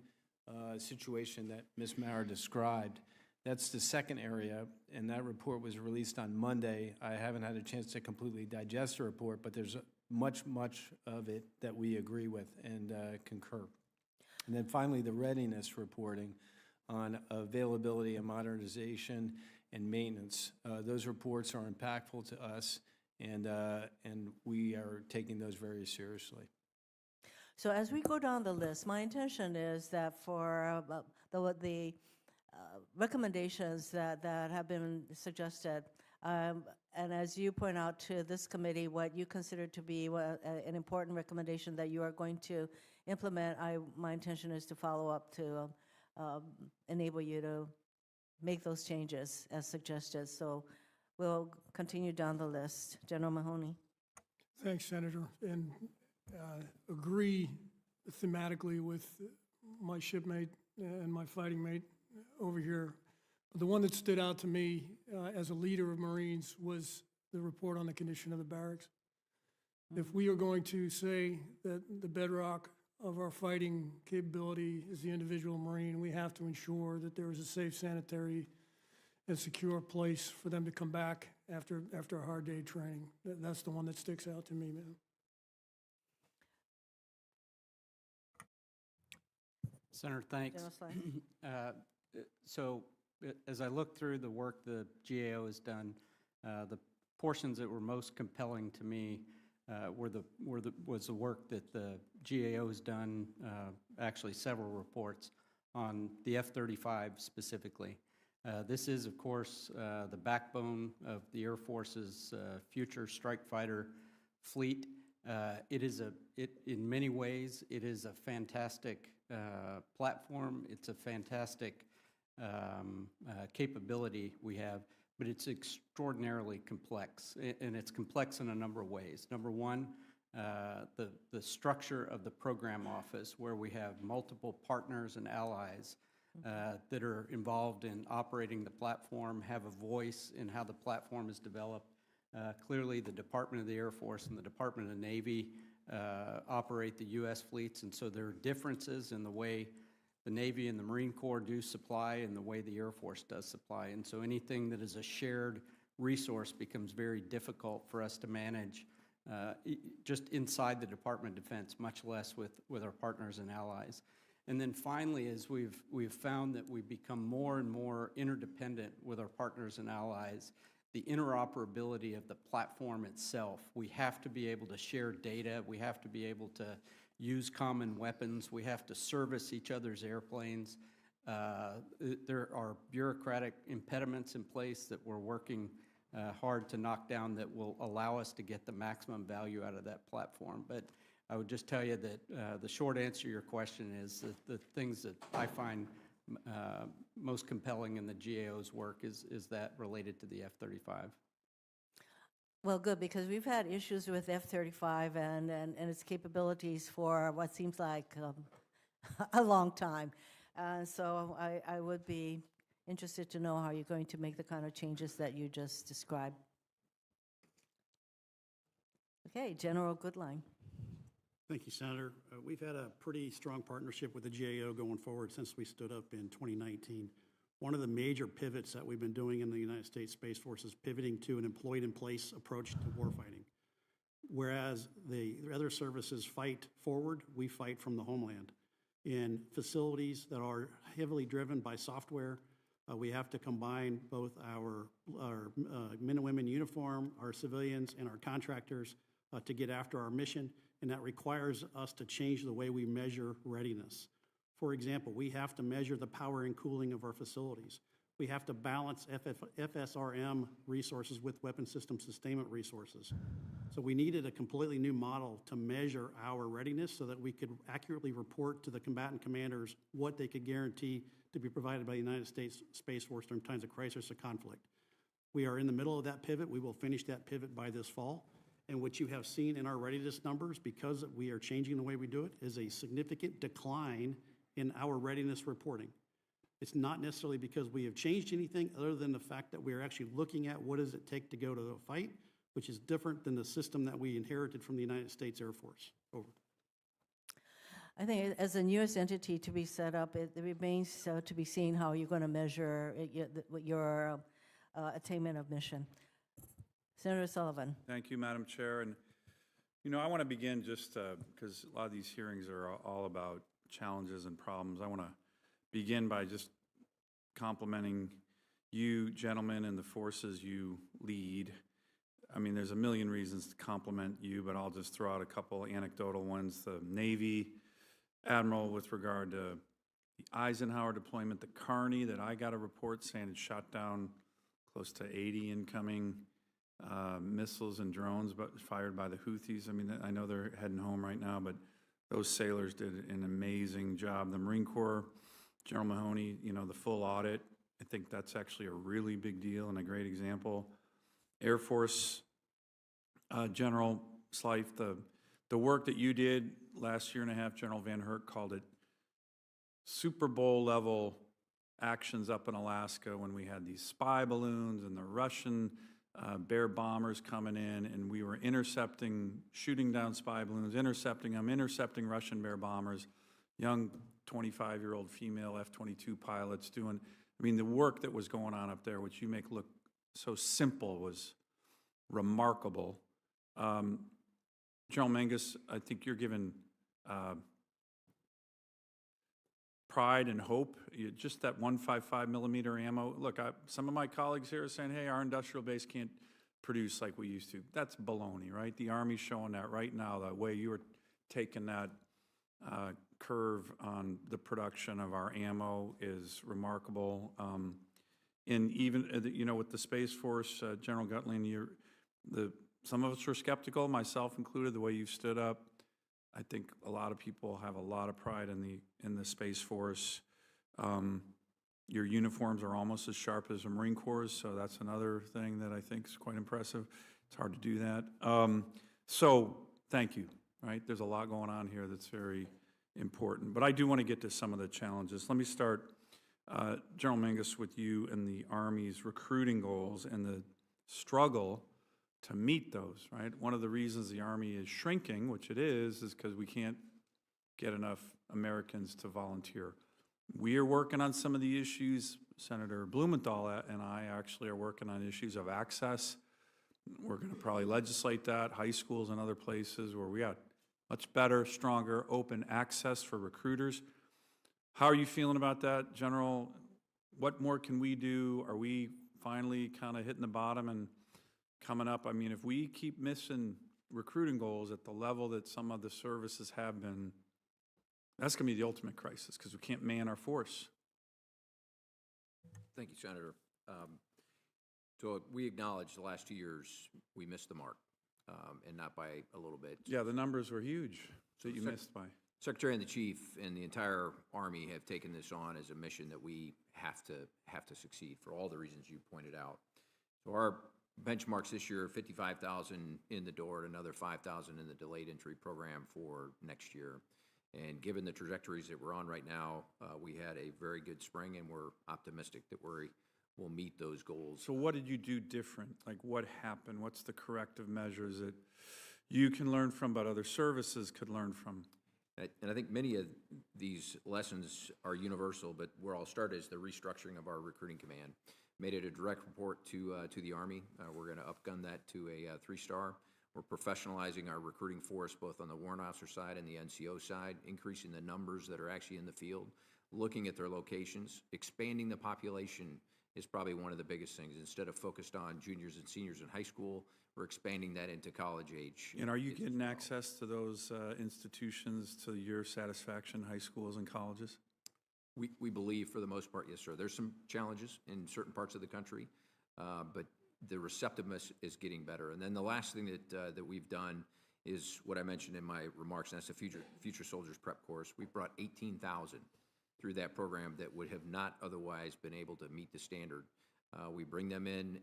situation that Ms. Maurer described. That's the second area, and that report was released on Monday. I haven't had a chance to completely digest the report, but there's much of it that we agree with and concur. And then finally, the readiness reporting on availability and modernization and maintenance. Those reports are impactful to us, and we are taking those very seriously. So as we go down the list, my intention is that for the recommendations that have been suggested, and as you point out to this committee, what you consider to be an important recommendation that you are going to implement, my intention is to follow up to enable you to make those changes as suggested. So we'll continue down the list. General Mahoney. Thanks, Senator, and agree thematically with my shipmate and my fighting mate over here. The one that stood out to me as a leader of Marines was the report on the condition of the barracks. If we are going to say that the bedrock of our fighting capability is the individual Marine, we have to ensure that there is a safe, sanitary, and secure place for them to come back after a hard day of training. That's the one that sticks out to me, man. Senator, thanks. General Slide. So as I look through the work the GAO has done, the portions that were most compelling to me was the work that the GAO has done, actually several reports on the F-35 specifically. This is, of course, the backbone of the Air Force's future strike fighter fleet. In many ways, it is a fantastic platform. It's a fantastic capability we have, but it's extraordinarily complex, and it's complex in a number of ways. Number one, the structure of the program office, where we have multiple partners and allies that are involved in operating the platform, have a voice in how the platform is developed. Clearly, the Department of the Air Force and the Department of the Navy operate the U.S. fleets, and so there are differences in the way the Navy and the Marine Corps do supply and the way the Air Force does supply. And so anything that is a shared resource becomes very difficult for us to manage just inside the Department of Defense, much less with our partners and allies. And then finally, as we've found that we become more and more interdependent with our partners and allies, the interoperability of the platform itself. We have to be able to share data. We have to be able to use common weapons. We have to service each other's airplanes. There are bureaucratic impediments in place that we're working hard to knock down that will allow us to get the maximum value out of that platform. But I would just tell you that the short answer to your question is that the things that I find most compelling in the GAO's work is that related to the F-35. Well, good, because we've had issues with F-35 and its capabilities for what seems like a long time. So I would be interested to know how you're going to make the kind of changes that you just described. Okay, General Goodline. Thank you, Senator. We've had a pretty strong partnership with the GAO going forward since we stood up in 2019. One of the major pivots that we've been doing in the United States Space Force is pivoting to an employed-in-place approach to warfighting. Whereas the other services fight forward, we fight from the homeland. In facilities that are heavily driven by software, we have to combine both our men and women in uniform, our civilians, and our contractors to get after our mission, and that requires us to change the way we measure readiness. For example, we have to measure the power and cooling of our facilities. We have to balance FSRM resources with weapon system sustainment resources. So we needed a completely new model to measure our readiness so that we could accurately report to the combatant commanders what they could guarantee to be provided by the United States Space Force during times of crisis or conflict. We are in the middle of that pivot. We will finish that pivot by this fall. And what you have seen in our readiness numbers, because we are changing the way we do it, is a significant decline in our readiness reporting. It's not necessarily because we have changed anything other than the fact that we are actually looking at what does it take to go to a fight, which is different than the system that we inherited from the United States Air Force. Over. I think as a newest entity to be set up, it remains to be seen how you're going to measure your attainment of mission. Senator Sullivan. Thank you, Madam Chair. And, you know, I want to begin just because a lot of these hearings are all about challenges and problems. I want to begin by just complimenting you, gentlemen, and the forces you lead. I mean, there's a million reasons to compliment you, but I'll just throw out a couple anecdotal ones. The Navy Admiral with regard to the Eisenhower deployment, the Carney that I got a report saying it shot down close to 80 incoming missiles and drones fired by the Houthis. I mean, I know they're heading home right now, but those sailors did an amazing job. The Marine Corps, General Mahoney, you know, the full audit, I think that's actually a really big deal and a great example. Air Force General Slife, the work that you did last year and a half, General Van Herk called it Super Bowl level actions up in Alaska when we had these spy balloons and the Russian Bear bombers coming in, and we were shooting down spy balloons, intercepting them, intercepting Russian Bear bombers, young 25-year-old female F-22 pilots doing, I mean, the work that was going on up there, which you make look so simple, was remarkable. General Mangus, I think you're given pride and hope. Just that 155 millimeter ammo. Look, some of my colleagues here are saying, hey, our industrial base can't produce like we used to. That's baloney, right? The Army's showing that right now. The way you are taking that curve on the production of our ammo is remarkable. And even, with the Space Force, General Gutling, some of us were skeptical, myself included, the way you've stood up. I think a lot of people have a lot of pride in the Space Force. Your uniforms are almost as sharp as the Marine Corps, so that's another thing that I think is quite impressive. It's hard to do that. So thank you, right? There's a lot going on here that's very important. But I do want to get to some of the challenges. Let me start, General Mingus, with you and the Army's recruiting goals and the struggle to meet those, right? One of the reasons the Army is shrinking, which it is because we can't get enough Americans to volunteer. We are working on some of the issues. Senator Blumenthal and I actually are working on issues of access. We're going to probably legislate that, high schools and other places where we got much better, stronger, open access for recruiters. How are you feeling about that, General? What more can we do? Are we finally kind of hitting the bottom and coming up? I mean, if we keep missing recruiting goals at the level that some of the services have been, that's going to be the ultimate crisis because we can't man our force. Thank you, Senator. So we acknowledge the last 2 years we missed the mark, and not by a little bit. Yeah, the numbers were huge that you missed by. Secretary and the Chief and the entire Army have taken this on as a mission that we have to succeed for all the reasons you pointed out. So our benchmarks this year, 55,000 in the door, and another 5,000 in the delayed entry program for next year. And given the trajectories that we're on right now, we had a very good spring, and we're optimistic that we'll meet those goals. So what did you do different? Like what happened? What's the corrective measures that you can learn from, but other services could learn from? And I think many of these lessons are universal, but where I'll start is the restructuring of our recruiting command. Made it a direct report to the Army. We're going to upgun that to a 3-star. We're professionalizing our recruiting force both on the warrant officer side and the NCO side, increasing the numbers that are actually in the field, looking at their locations, expanding the population is probably one of the biggest things. Instead of focused on juniors and seniors in high school, we're expanding that into college age. And are you getting access to those institutions to your satisfaction, high schools and colleges? We believe for the most part, yes, sir. There's some challenges in certain parts of the country, but the receptiveness is getting better. And then the last thing that we've done is what I mentioned in my remarks, and that's the Future Soldiers Prep Course. We've brought 18,000 through that program that would have not otherwise been able to meet the standard. We bring them in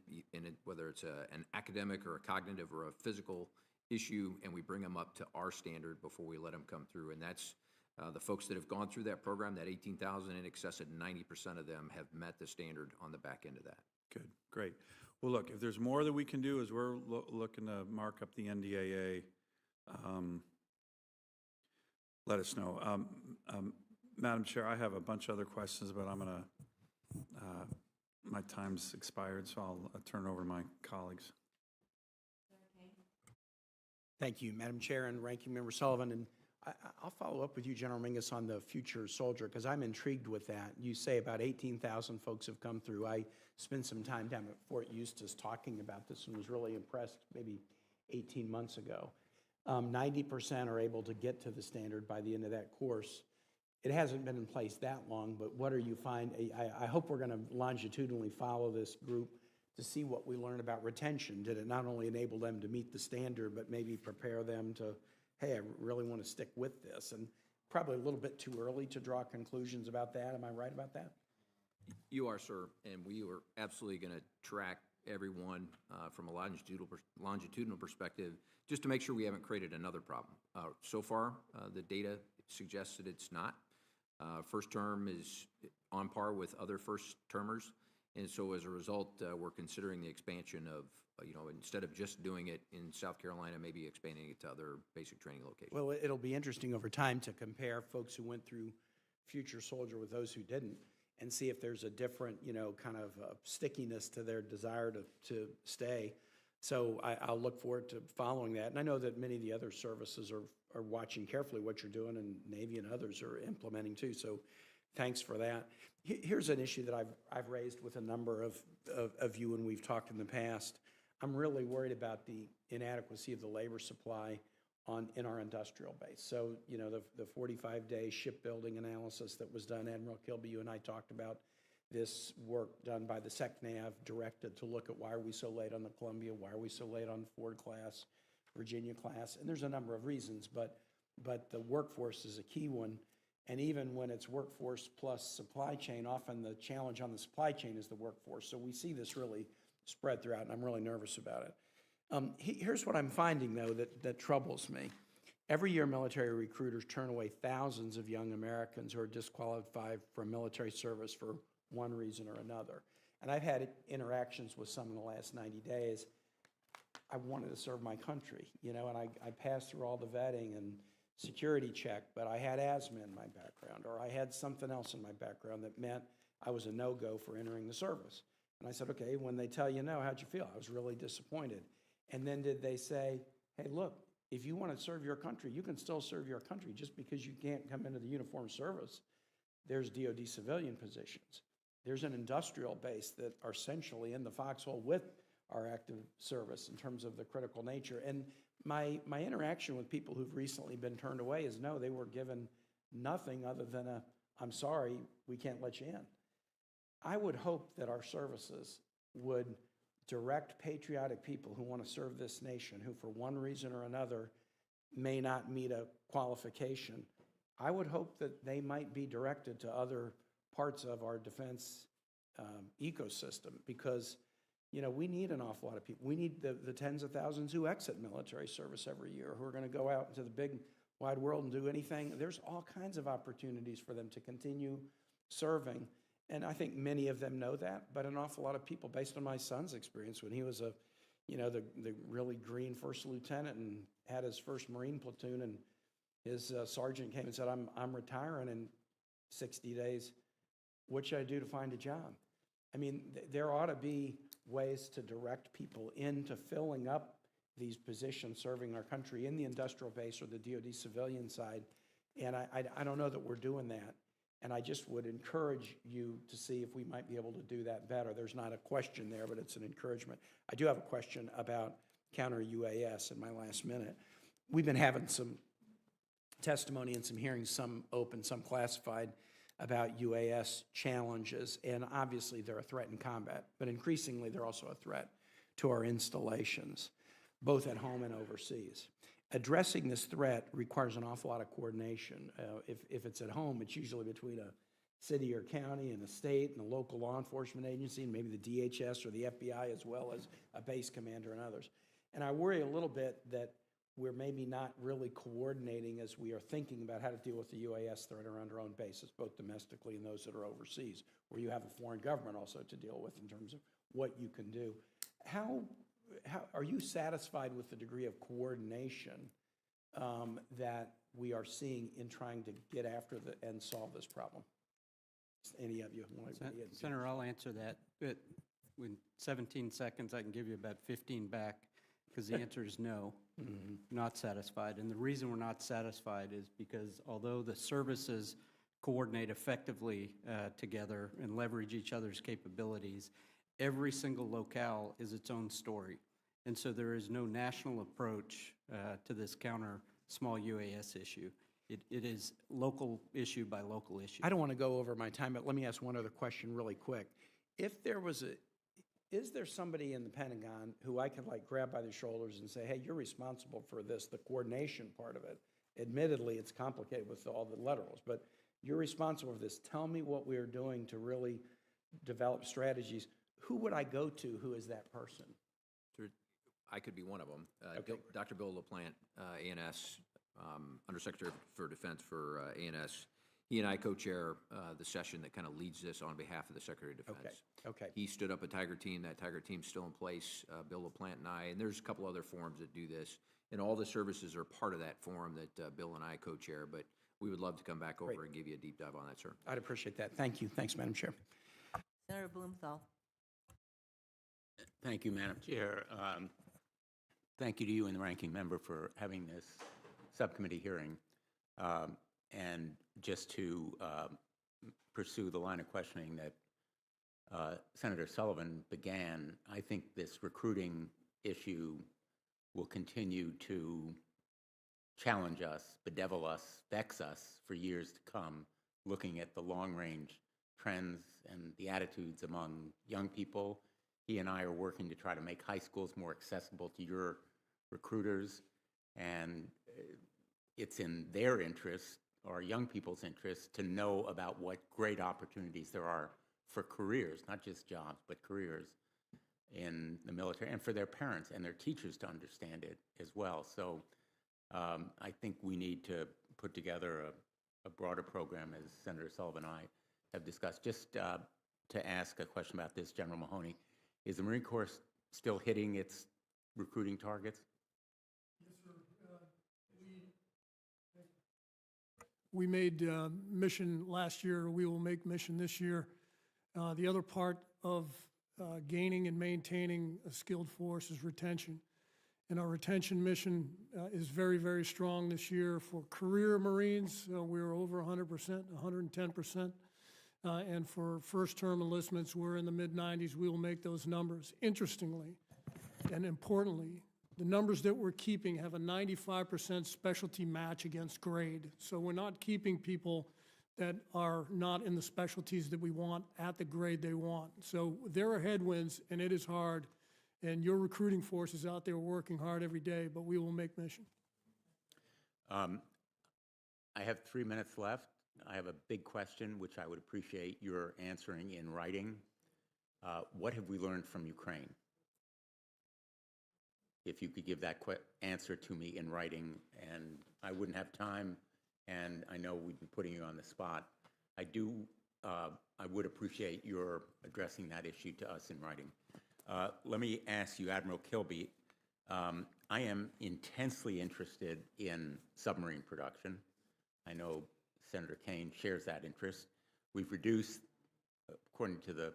whether it's an academic or a cognitive or a physical issue, and we bring them up to our standard before we let them come through. And that's the folks that have gone through that program, that 18,000, in excess of 90% of them have met the standard on the back end of that. Good, great. Well, look, if there's more that we can do as we're looking to mark up the NDAA, let us know. Madam Chair, I have a bunch of other questions, but I'm going to, my time's expired, so I'll turn it over to my colleagues. Thank you, Madam Chair and Ranking Member Sullivan. And I'll follow up with you, General Mingus, on the future soldier, because I'm intrigued with that. You say about 18,000 folks have come through. I spent some time down at Fort Eustis talking about this and was really impressed maybe 18 months ago. 90% are able to get to the standard by the end of that course. It hasn't been in place that long, but what are you finding? I hope we're going to longitudinally follow this group to see what we learn about retention. Did it not only enable them to meet the standard, but maybe prepare them to, hey, I really want to stick with this? And probably a little bit too early to draw conclusions about that. Am I right about that? You are, sir, and we are absolutely going to track everyone from a longitudinal perspective just to make sure we haven't created another problem. So far, the data suggests that it's not. First term is on par with other first termers, and so as a result, we're considering the expansion of, instead of just doing it in South Carolina, maybe expanding it to other basic training locations. Well, it'll be interesting over time to compare folks who went through Future Soldier with those who didn't, and see if there's a different, kind of stickiness to their desire to stay. So I'll look forward to following that. And I know that many of the other services are watching carefully what you're doing, and Navy and others are implementing too. So thanks for that. Here's an issue that I've raised with a number of you when we've talked in the past. I'm really worried about the inadequacy of the labor supply in our industrial base. So, the 45-day shipbuilding analysis that was done, Admiral Kilby, you and I talked about this work done by the SecNav directed to look at why are we so late on the Columbia, why are we so late on Ford class, Virginia class, and there's a number of reasons, but the workforce is a key one. And even when it's workforce plus supply chain, often the challenge on the supply chain is the workforce. So we see this really spread throughout, and I'm really nervous about it. Here's what I'm finding, though, that troubles me. Every year, military recruiters turn away thousands of young Americans who are disqualified from military service for one reason or another. And I've had interactions with some in the last 90 days. I wanted to serve my country, and I passed through all the vetting and security check, but I had asthma in my background, or I had something else in my background that meant I was a no-go for entering the service. And I said, okay, when they tell you no, how'd you feel? I was really disappointed. And then did they say, hey, look, if you want to serve your country, you can still serve your country just because you can't come into the uniformed service. There's DoD civilian positions. There's an industrial base that are essentially in the foxhole with our active service in terms of the critical nature. And my interaction with people who've recently been turned away is no, they were given nothing other than I'm sorry, we can't let you in. I would hope that our services would direct patriotic people who want to serve this nation, who for one reason or another may not meet a qualification. I would hope that they might be directed to other parts of our defense ecosystem, because we need an awful lot of people. We need the tens of thousands who exit military service every year, who are going to go out into the big wide world and do anything. There's all kinds of opportunities for them to continue serving. And I think many of them know that, but an awful lot of people, based on my son's experience when he was the really green first lieutenant and had his first Marine platoon, and his sergeant came and said, I'm retiring in 60 days. What should I do to find a job? I mean, there ought to be ways to direct people into filling up these positions serving our country in the industrial base or the DoD civilian side. And I don't know that we're doing that. And I just would encourage you to see if we might be able to do that better. There's not a question there, but it's an encouragement. I do have a question about counter UAS in my last minute. We've been having some testimony and some hearings, some open, some classified, about UAS challenges, and obviously they're a threat in combat, but increasingly they're also a threat to our installations, both at home and overseas. Addressing this threat requires an awful lot of coordination. If it's at home, it's usually between a city or county and a state and a local law enforcement agency, and maybe the DHS or the FBI, as well as a base commander and others. And I worry a little bit that we're maybe not really coordinating as we are thinking about how to deal with the UAS threat around our own bases, both domestically and those that are overseas, where you have a foreign government also to deal with in terms of what you can do. How are you satisfied with the degree of coordination that we are seeing in trying to get after and solve this problem? Any of you want to? Senator, I'll answer that. But in 17 seconds, I can give you about 15 back, because the answer is no, not satisfied. And the reason we're not satisfied is because although the services coordinate effectively together and leverage each other's capabilities, every single locale is its own story. And so there is no national approach to this counter small UAS issue. It is local issue by local issue. I don't want to go over my time, but let me ask one other question really quick. If there was is there somebody in the Pentagon who I could grab by the shoulders and say, hey, you're responsible for this, the coordination part of it? Admittedly, it's complicated with all the laterals, but you're responsible for this. Tell me what we are doing to really develop strategies. Who would I go to? Who is that person? I could be one of them. Okay. Dr. Bill LaPlante, ANS, Undersecretary for Defense for ANS. He and I co-chair the session that kind of leads this on behalf of the Secretary of Defense. Okay. He stood up a Tiger team. That Tiger team's still in place, Bill LaPlante and I, and there's a couple other forums that do this. And all the services are part of that forum that Bill and I co-chair, but we would love to come back over and give you a deep dive on that, sir. I'd appreciate that. Thank you. Thanks, Madam Chair. Senator Blumenthal. Thank you, Madam Chair. Thank you to you and the ranking member for having this subcommittee hearing. And just to pursue the line of questioning that Senator Sullivan began, I think this recruiting issue will continue to challenge us, bedevil us, vex us for years to come, looking at the long-range trends and the attitudes among young people. He and I are working to try to make high schools more accessible to your recruiters, and it's in their interest, or young people's interest, to know about what great opportunities there are for careers, not just jobs, but careers in the military, and for their parents and their teachers to understand it as well. So I think we need to put together a broader program, as Senator Sullivan and I have discussed. Just to ask a question about this, General Mahoney, is the Marine Corps still hitting its recruiting targets? We made mission last year. We will make mission this year. The other part of gaining and maintaining a skilled force is retention. And our retention mission is very, very strong this year. For career Marines, we're over 100%, 110%. And for first-term enlistments, we're in the mid-90s. We will make those numbers. Interestingly and importantly, the numbers that we're keeping have a 95% specialty match against grade. So we're not keeping people that are not in the specialties that we want at the grade they want. So there are headwinds, and it is hard. And your recruiting force is out there working hard every day, but we will make mission. I have 3 minutes left. I have a big question, which I would appreciate your answering in writing. What have we learned from Ukraine? If you could give that answer to me in writing, and I wouldn't have time, and I know we'd be putting you on the spot. I would appreciate your addressing that issue to us in writing. Let me ask you, Admiral Kilby, I am intensely interested in submarine production. I know Senator Kane shares that interest. We've reduced, according to the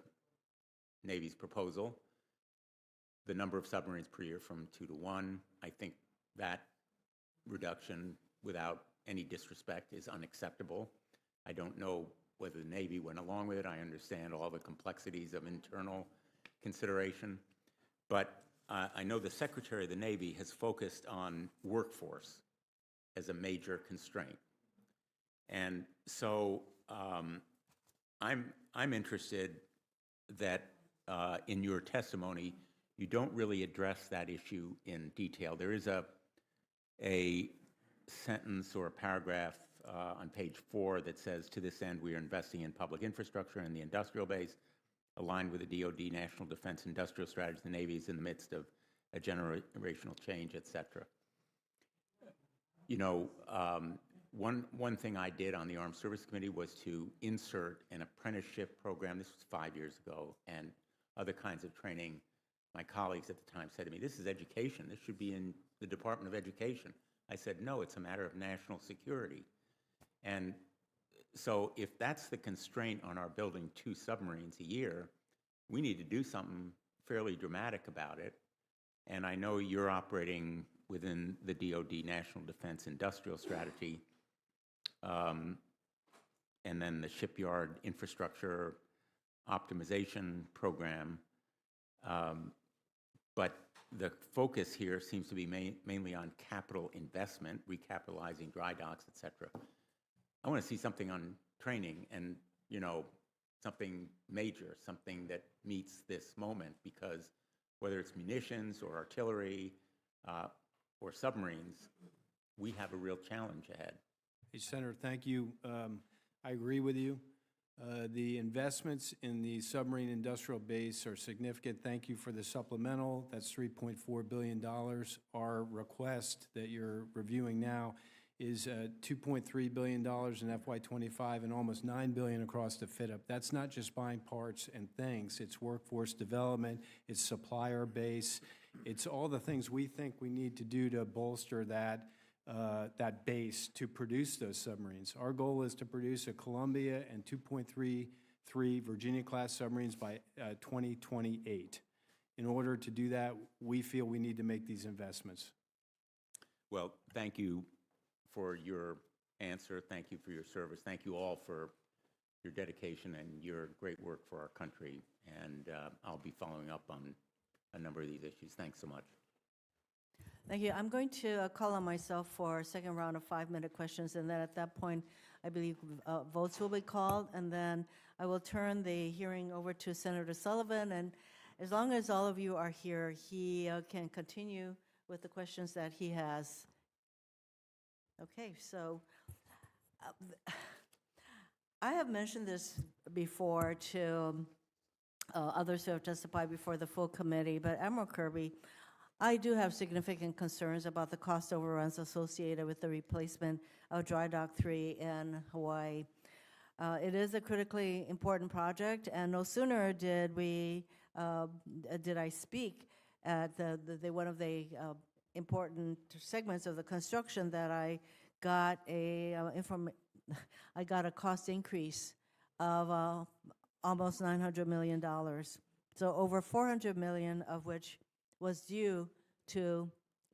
Navy's proposal, the number of submarines per year from 2 to 1. I think that reduction, without any disrespect, is unacceptable. I don't know whether the Navy went along with it. I understand all the complexities of internal consideration. But I know the Secretary of the Navy has focused on workforce as a major constraint. And so I'm interested that in your testimony, you don't really address that issue in detail. There is a sentence or a paragraph on page 4 that says, to this end, we are investing in public infrastructure and the industrial base, aligned with the DoD National Defense Industrial Strategy. The Navy is in the midst of a generational change, et cetera. You know, one thing I did on the Armed Services Committee was to insert an apprenticeship program. This was 5 years ago, and other kinds of training. My colleagues at the time said to me, this is education. This should be in the Department of Education. I said, no, it's a matter of national security. And so if that's the constraint on our building 2 submarines a year, we need to do something fairly dramatic about it. And I know you're operating within the DoD National Defense Industrial Strategy, and then the shipyard infrastructure optimization program. But the focus here seems to be mainly on capital investment, recapitalizing dry docks, et cetera. I want to see something on training and, you know, something major, something that meets this moment, because whether it's munitions or artillery or submarines, we have a real challenge ahead. Hey, Senator, thank you. I agree with you. The investments in the submarine industrial base are significant. Thank you for the supplemental. That's $3.4 billion. Our request that you're reviewing now is $2.3 billion in FY25 and almost $9 billion across the fit-up. That's not just buying parts and things. It's workforce development. It's supplier base. It's all the things we think we need to do to bolster that base to produce those submarines. Our goal is to produce a Columbia and 2.33 Virginia-class submarines by 2028. In order to do that, we feel we need to make these investments. Well, thank you for your answer. Thank you for your service. Thank you all for your dedication and your great work for our country. And I'll be following up on a number of these issues. Thanks so much. Thank you. I'm going to call on myself for a second round of 5-minute questions, and then at that point, I believe votes will be called, and then I will turn the hearing over to Senator Sullivan, and as long as all of you are here, he can continue with the questions that he has. Okay, so I have mentioned this before to others who have testified before the full committee, but Admiral Kirby, I do have significant concerns about the cost overruns associated with the replacement of Dry Dock 3 in Hawaii. It is a critically important project, and no sooner did I speak at one of the important segments of the construction that I got I got a cost increase of almost $900 million. So over $400 million of which was due to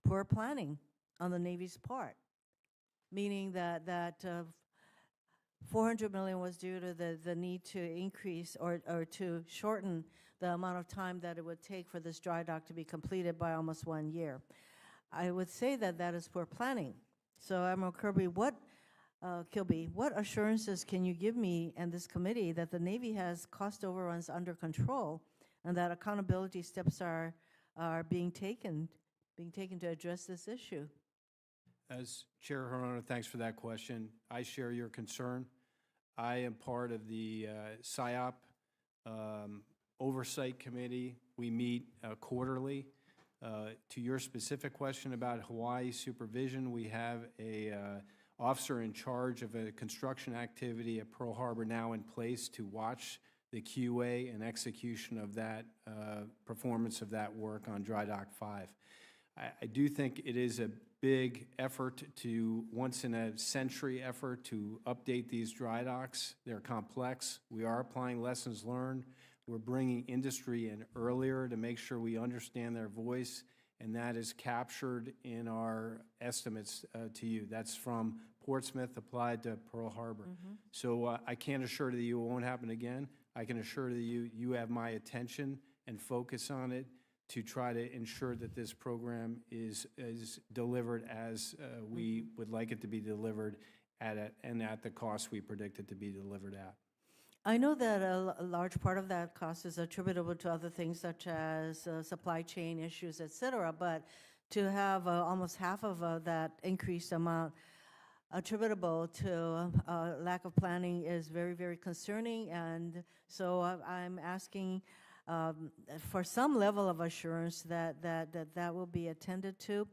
poor planning on the Navy's part, meaning that $400 million was due to the need to increase or to shorten the amount of time that it would take for this dry dock to be completed by almost 1 year. I would say that that is poor planning. So Admiral Kirby, what assurances can you give me and this committee that the Navy has cost overruns under control and that accountability steps are being taken to address this issue? As Chair Hirono, thanks for that question. I share your concern. I am part of the SIOP Oversight Committee. We meet quarterly. To your specific question about Hawaii supervision, we have a officer in charge of a construction activity at Pearl Harbor now in place to watch the QA and execution of that performance of that work on Dry Dock 5. I do think it is a big effort once-in-a-century effort to update these dry docks. They're complex. We are applying lessons learned. We're bringing industry in earlier to make sure we understand their voice, and that is captured in our estimates to you. That's from Portsmouth applied to Pearl Harbor. So I can't assure that you it won't happen again. I can assure that you have my attention and focus on it to try to ensure that this program is delivered as we would like it to be delivered and at the cost we predict it to be delivered at. I know that a large part of that cost is attributable to other things such as supply chain issues, et cetera, but to have almost half of that increased amount attributable to lack of planning is very, very concerning, and so I'm asking for some level of assurance that will be attended to.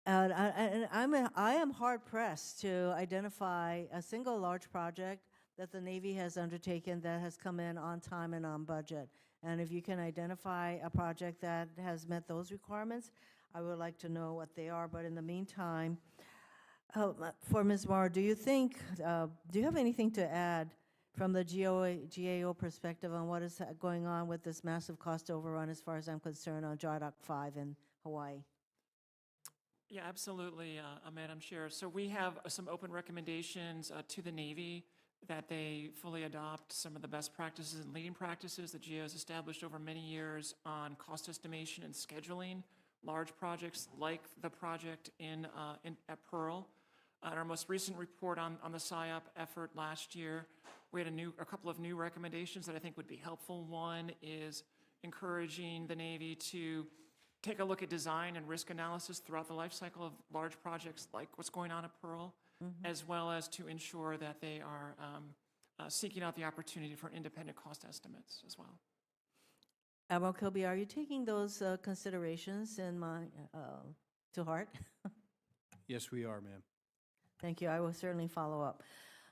And I am hard pressed to identify a single large project that the Navy has undertaken that has come in on time and on budget. And if you can identify a project that has met those requirements, I would like to know what they are. But in the meantime, for Ms. Morrow, do you have anything to add from the GAO perspective on what is going on with this massive cost overrun, as far as I'm concerned, on Dry Dock 5 in Hawaii? Yeah, absolutely, Madam Chair. So we have some open recommendations to the Navy that they fully adopt some of the best practices and leading practices that GAO has established over many years on cost estimation and scheduling large projects like the project at Pearl. In our most recent report on the SIOP effort last year, we had a couple of new recommendations that I think would be helpful. One is encouraging the Navy to take a look at design and risk analysis throughout the life cycle of large projects like what's going on at Pearl, as well as to ensure that they are seeking out the opportunity for independent cost estimates as well. Admiral Kilby, are you taking those considerations to heart? Yes, we are, ma'am. Thank you. I will certainly follow up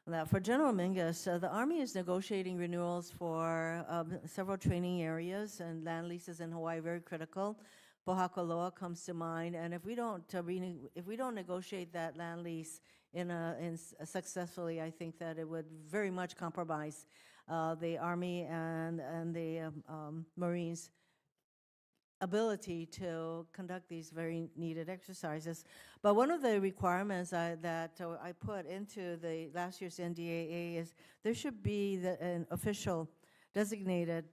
on that. For General Mingus, the Army is negotiating renewals for several training areas, and land leases in Hawaii are very critical. Pohakaloa comes to mind, and if we don't negotiate that land lease successfully, I think that it would very much compromise the Army and the Marines' ability to conduct these very needed exercises. But one of the requirements that I put into the last year's NDAA is there should be an official designated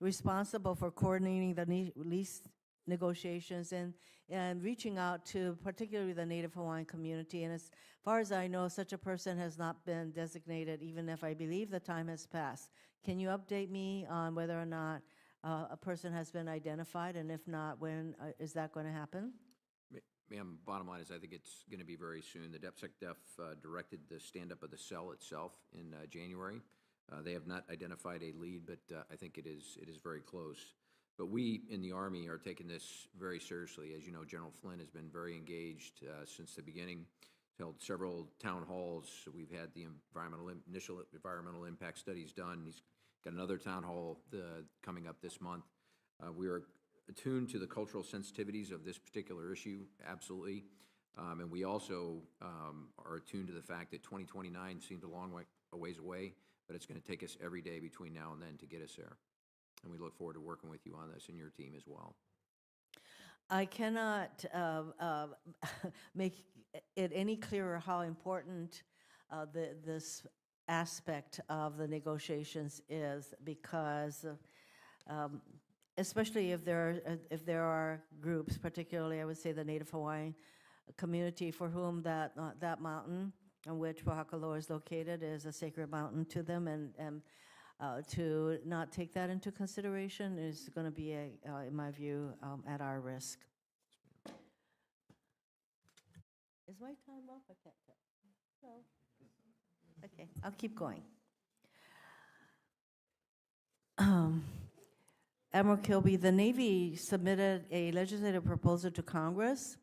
responsible for coordinating the lease negotiations and reaching out to particularly the Native Hawaiian community. And as far as I know, such a person has not been designated, even if I believe the time has passed. Can you update me on whether or not a person has been identified, and if not, when is that going to happen? Ma'am, bottom line is I think it's going to be very soon. The DepSecDef directed the stand-up of the cell itself in January. They have not identified a lead, but I think it is very close. But we in the Army are taking this very seriously. As you know, General Flynn has been very engaged since the beginning. He's held several town halls. We've had the initial environmental impact studies done. He's got another town hall coming up this month. We are attuned to the cultural sensitivities of this particular issue, absolutely. And we also are attuned to the fact that 2029 seems a ways away, but it's going to take us every day between now and then to get us there. And we look forward to working with you on this and your team as well. I cannot make it any clearer how important this aspect of the negotiations is, because especially if there are groups, particularly I would say the Native Hawaiian community, for whom that mountain on which Wahakaloa is located is a sacred mountain to them, and to not take that into consideration is going to be, in my view, at our risk. Is my time up? I can't tell. No. Okay, I'll keep going. Admiral Kilby, the Navy submitted a legislative proposal to Congress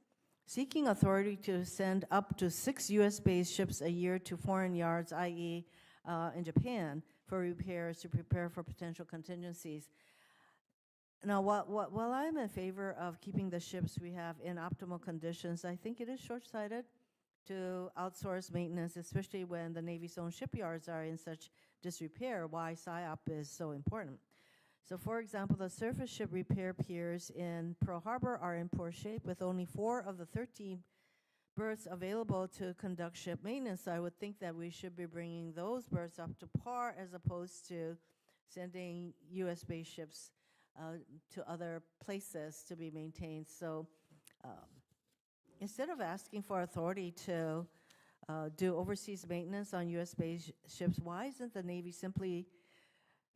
seeking authority to send up to 6 U.S.-based ships a year to foreign yards, i.e. In Japan, for repairs to prepare for potential contingencies. Now, while I'm in favor of keeping the ships we have in optimal conditions, I think it is short-sighted to outsource maintenance, especially when the Navy's own shipyards are in such disrepair. Why SIOP is so important. So, for example, the surface ship repair piers in Pearl Harbor are in poor shape, with only 4 of the 13 berths available to conduct ship maintenance. So I would think that we should be bringing those berths up to par, as opposed to sending U.S.-based ships to other places to be maintained. So instead of asking for authority to do overseas maintenance on U.S.-based ships, why isn't the Navy simply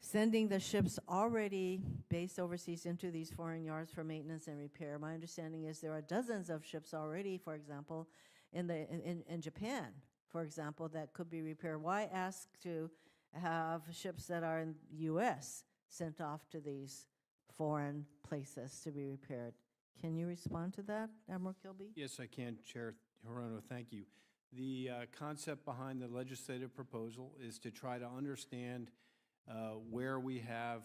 sending the ships already based overseas into these foreign yards for maintenance and repair? My understanding is there are dozens of ships already, for example, in Japan, for example, that could be repaired. Why ask to have ships that are in the U.S. sent off to these foreign places to be repaired? Can you respond to that, Admiral Kilby? Yes, I can, Chair Hirono, thank you. The concept behind the legislative proposal is to try to understand where we have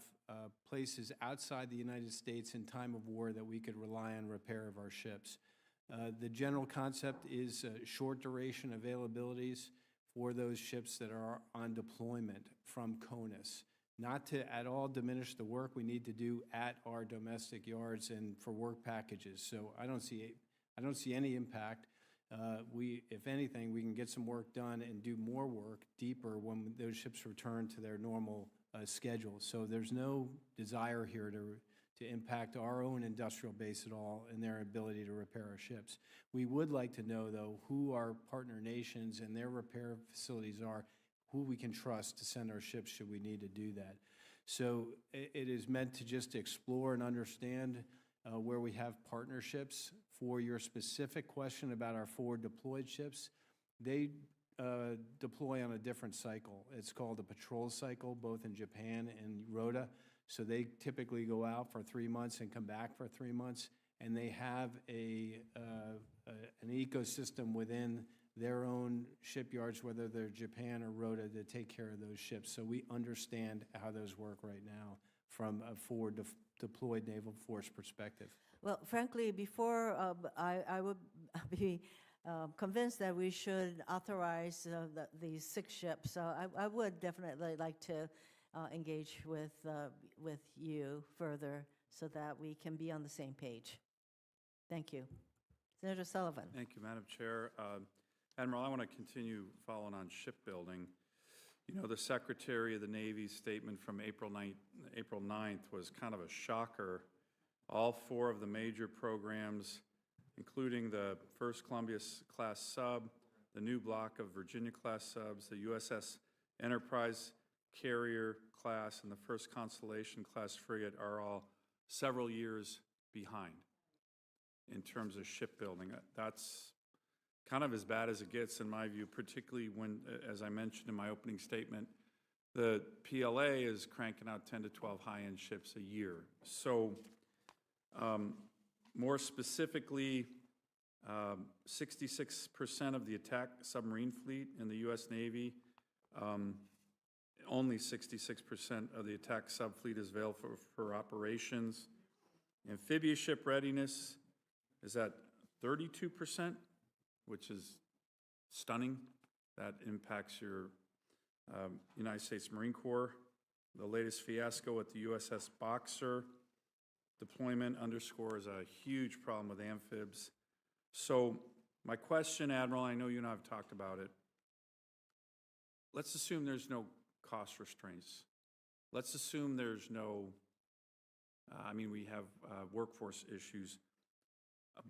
places outside the United States in time of war that we could rely on repair of our ships. The general concept is short duration availabilities for those ships that are on deployment from CONUS. Not to at all diminish the work we need to do at our domestic yards and for work packages. So I don't see any impact. If anything, we can get some work done and do more work deeper when those ships return to their normal schedule. So there's no desire here to impact our own industrial base at all and their ability to repair our ships. We would like to know, though, who our partner nations and their repair facilities are, who we can trust to send our ships should we need to do that. So it is meant to just explore and understand where we have partnerships. For your specific question about our forward deployed ships, they deploy on a different cycle. It's called a patrol cycle, both in Japan and Rota. So they typically go out for 3 months and come back for 3 months, and they have an ecosystem within their own shipyards, whether they're Japan or Rota, to take care of those ships. So we understand how those work right now from a forward deployed naval force perspective. Well, frankly, before I would be convinced that we should authorize these 6 ships. So I would definitely like to engage with you further so that we can be on the same page. Thank you. Senator Sullivan. Thank you, Madam Chair. Admiral, I want to continue following on shipbuilding. You know, the Secretary of the Navy's statement from April 9th was kind of a shocker all 4 of the major programs, including the first Columbia-class sub, the new block of Virginia-class subs, the USS Enterprise carrier class, and the first Constellation-class frigate are all several years behind in terms of shipbuilding. That's kind of as bad as it gets, in my view, particularly when, as I mentioned in my opening statement, the PLA is cranking out 10 to 12 high-end ships a year. So more specifically, 66% of the attack submarine fleet in the U.S. Navy, only 66% of the attack subfleet is available for operations. Amphibious ship readiness is at 32%, which is stunning. That impacts your United States Marine Corps. The latest fiasco with the USS Boxer deployment underscores a huge problem with amphibs. So my question, Admiral, I know you and I have talked about it. Let's assume there's no cost restraints. Let's assume there's no, we have workforce issues,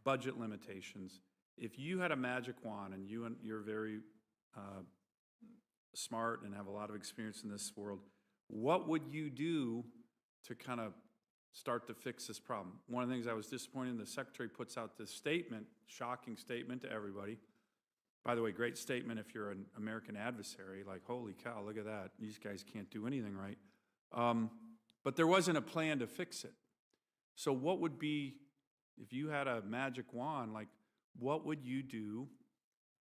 budget limitations. If you had a magic wand and you're very smart and have a lot of experience in this world, what would you do to kind of start to fix this problem? One of the things I was disappointed in, the Secretary puts out this statement, shocking statement to everybody. By the way, great statement if you're an American adversary, like, holy cow, look at that. These guys can't do anything right. But there wasn't a plan to fix it. So what would be, if you had a magic wand, like, what would you do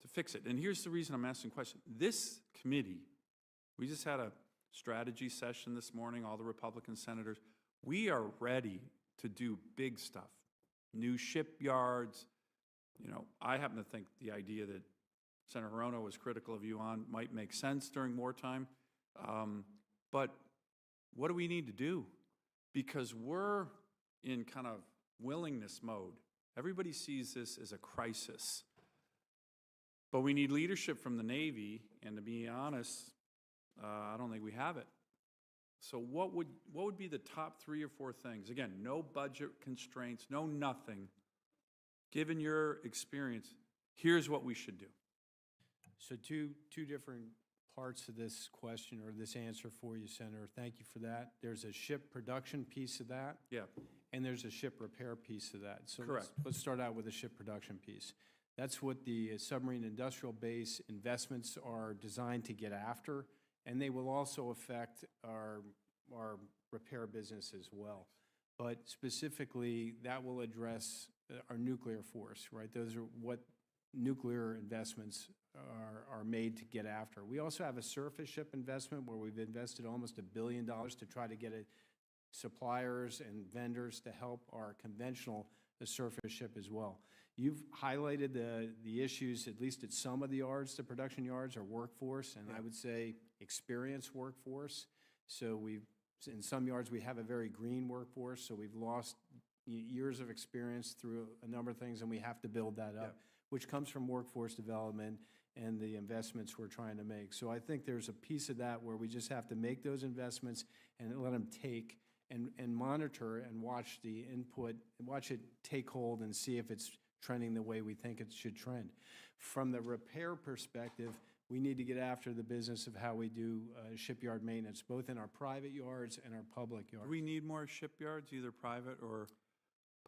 to fix it? And here's the reason I'm asking the question. This committee, we just had a strategy session this morning, all the Republican senators. We are ready to do big stuff, new shipyards. You know, I happen to think the idea that Senator Hirono was critical of you on might make sense during wartime. But what do we need to do? Because we're in kind of willingness mode. Everybody sees this as a crisis. But we need leadership from the Navy, and to be honest, I don't think we have it. So what would be the top 3 or 4 things? Again, no budget constraints, no nothing. Given your experience, here's what we should do. So two different parts of this question or this answer for you, Senator. Thank you for that. There's a ship production piece of that. Yeah. And there's a ship repair piece of that. So Correct. Let's start out with the ship production piece. That's what the submarine industrial base investments are designed to get after, and they will also affect our repair business as well. But specifically, that will address our nuclear force, right? Those are what nuclear investments are made to get after. We also have a surface ship investment where we've invested almost $1 billion to try to get suppliers and vendors to help our conventional surface ship as well. You've highlighted the issues, at least at some of the yards, the production yards, are workforce, and I would say experienced workforce. So in some yards, we have a very green workforce, so we've lost years of experience through a number of things, and we have to build that up, which comes from workforce development and the investments we're trying to make. So I think there's a piece of that where we just have to make those investments and let them take and monitor and watch the input, watch it take hold and see if it's trending the way we think it should trend. From the repair perspective, we need to get after the business of how we do shipyard maintenance, both in our private yards and our public yards. Do we need more shipyards, either private or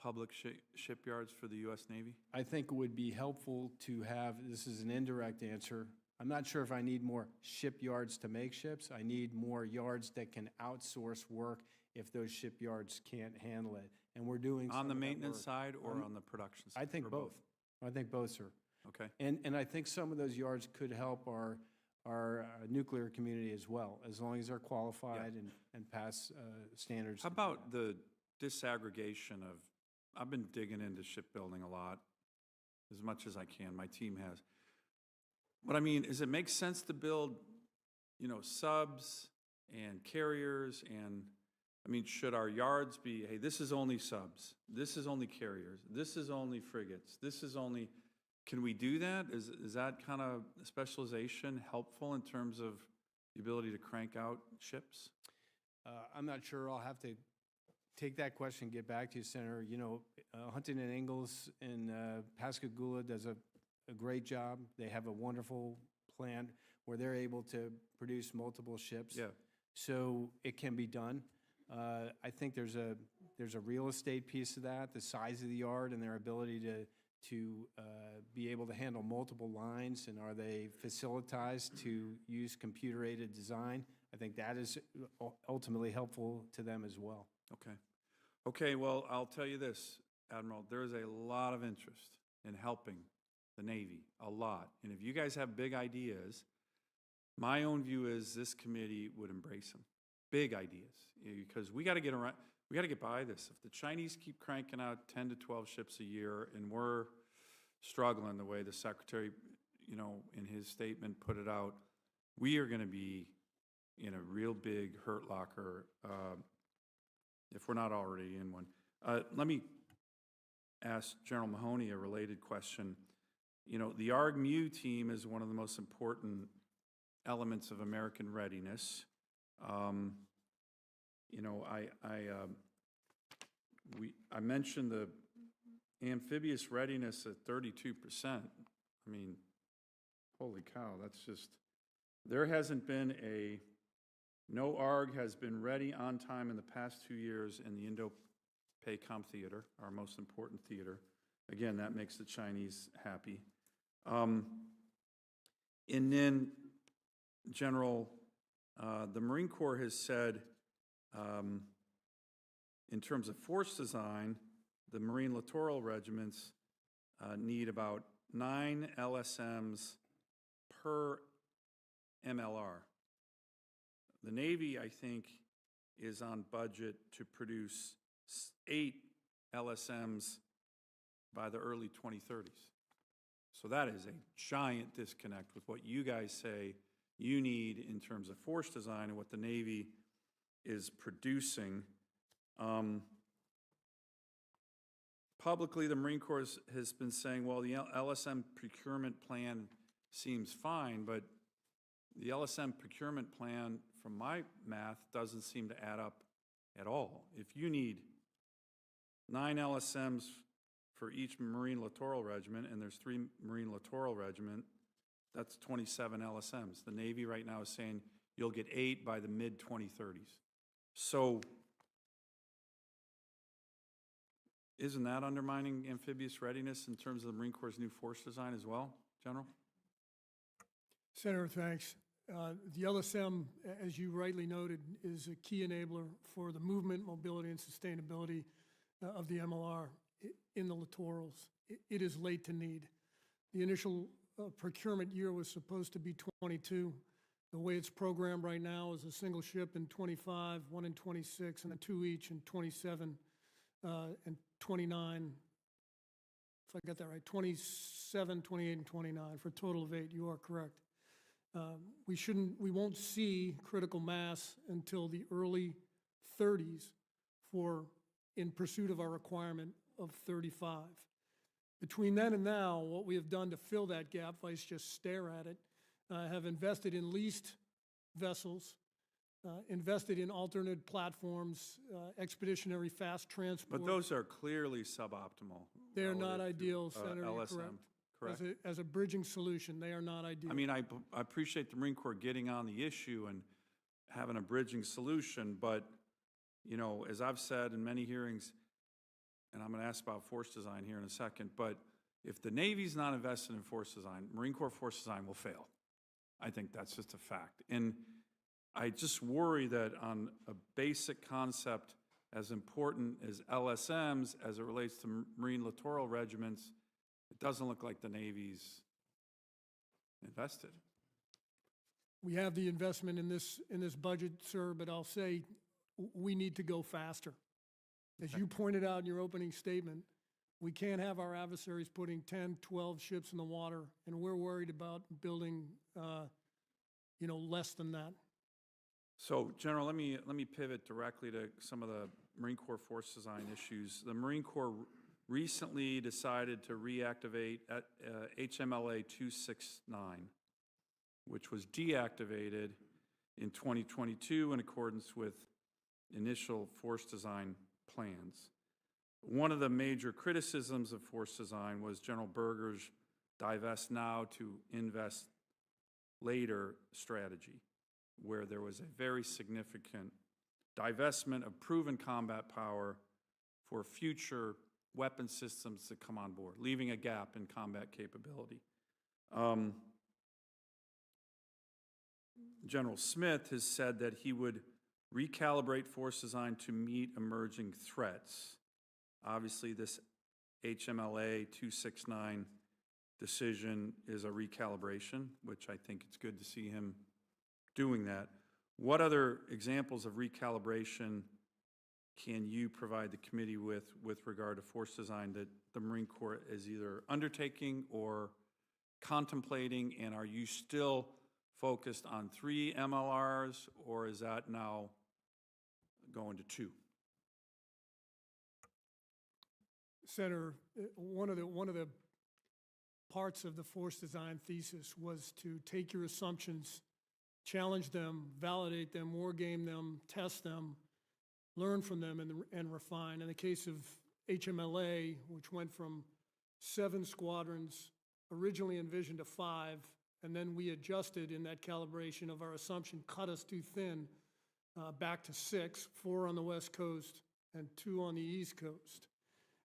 public shipyards for the U.S. Navy? I think it would be helpful to have, this is an indirect answer, I'm not sure if I need more shipyards to make ships. I need more yards that can outsource work if those shipyards can't handle it. And we're doing On the some of that maintenance work. side or on the production side? I think Or both. I think both, sir. Okay. And I think some of those yards could help our nuclear community as well, as long as they're qualified and pass standards. How about the disaggregation of, I've been digging into shipbuilding a lot, as much as I can, my team has. But I mean, does it make sense to build, subs and carriers and, should our yards be, hey, this is only subs, this is only carriers, this is only frigates, this is only, can we do that? Is that kind of specialization helpful in terms of the ability to crank out ships? I'm not sure. I'll have to take that question and get back to you, Senator. You know, Huntington Ingalls in Pascagoula does a great job. They have a wonderful plant where they're able to produce multiple ships. Yeah. So it can be done. I think there's a real estate piece of that, the size of the yard and their ability to be able to handle multiple lines, and are they facilitized to use computer-aided design? I think that is ultimately helpful to them as well. Okay. Okay, well, I'll tell you this, Admiral, there is a lot of interest in helping the Navy, a lot. And if you guys have big ideas, my own view is this committee would embrace them. Big ideas, because we got to get around, we got to get by this. If the Chinese keep cranking out 10 to 12 ships a year and we're struggling the way the Secretary, you know, in his statement put it out, we are going to be in a real big hurt locker if we're not already in one. Let me ask General Mahoney a related question. You know, the ARG-MU team is one of the most important elements of American readiness. You know, I mentioned the amphibious readiness at 32%. I mean, holy cow, that's just, there hasn't been no ARG has been ready on time in the past 2 years in the Indo-PACOM theater, our most important theater. Again, that makes the Chinese happy. And then, General, the Marine Corps has said, in terms of force design, the Marine littoral regiments need about 9 LSMs per MLR. The Navy, I think, is on budget to produce 8 LSMs by the early 2030s. So that is a giant disconnect with what you guys say you need in terms of force design and what the Navy is producing. Publicly, the Marine Corps has been saying, well, the LSM procurement plan seems fine, but the LSM procurement plan, from my math, doesn't seem to add up at all. If you need 9 LSMs for each Marine Littoral Regiment, and there's 3 Marine Littoral Regiment, that's 27 LSMs. The Navy right now is saying you'll get 8 by the mid-2030s. So isn't that undermining amphibious readiness in terms of the Marine Corps' new force design as well, General? Senator, thanks. The LSM, as you rightly noted, is a key enabler for the movement, mobility, and sustainability of the MLR in the littorals. It is late to need. The initial procurement year was supposed to be 22. The way it's programmed right now is a single ship in 25, 1 in 26, and a 2 each in 27 and 29. If I got that right, 27, 28, and 29 for a total of 8. You are correct. We won't see critical mass until the early 30s in pursuit of our requirement of 35. Between then and now, what we have done to fill that gap, vice just stare at it, have invested in leased vessels, invested in alternate platforms, expeditionary fast transport. But those are clearly suboptimal. They are not relative to, ideal, Senator, you're LSM, correct. correct? As a bridging solution, they are not ideal. I mean, I appreciate the Marine Corps getting on the issue and having a bridging solution, but, you know, as I've said in many hearings, and I'm going to ask about force design here in a second, but if the Navy's not invested in force design, Marine Corps force design will fail. I think that's just a fact. And I just worry that on a basic concept as important as LSMs as it relates to Marine littoral regiments, it doesn't look like the Navy's invested. We have the investment in this budget, sir, but I'll say we need to go faster. As you pointed out in your opening statement, we can't have our adversaries putting 10, 12 ships in the water, and we're worried about building, less than that. So, General, let me pivot directly to some of the Marine Corps force design issues. The Marine Corps recently decided to reactivate HMLA 269, which was deactivated in 2022 in accordance with initial force design plans. One of the major criticisms of force design was General Berger's divest now to invest later strategy, where there was a very significant divestment of proven combat power for future weapon systems that come on board, leaving a gap in combat capability. General Smith has said that he would recalibrate force design to meet emerging threats. Obviously, this HMLA 269 decision is a recalibration, which I think it's good to see him doing that. What other examples of recalibration can you provide the committee with regard to force design that the Marine Corps is either undertaking or contemplating, and are you still focused on 3 MLRs, or is that now going to 2? Senator, one of the parts of the force design thesis was to take your assumptions, challenge them, validate them, war game them, test them, learn from them, and refine. In the case of HMLA, which went from 7 squadrons, originally envisioned to 5, and then we adjusted in that calibration of our assumption, cut us too thin, back to 6, 4 on the West Coast and 2 on the East Coast.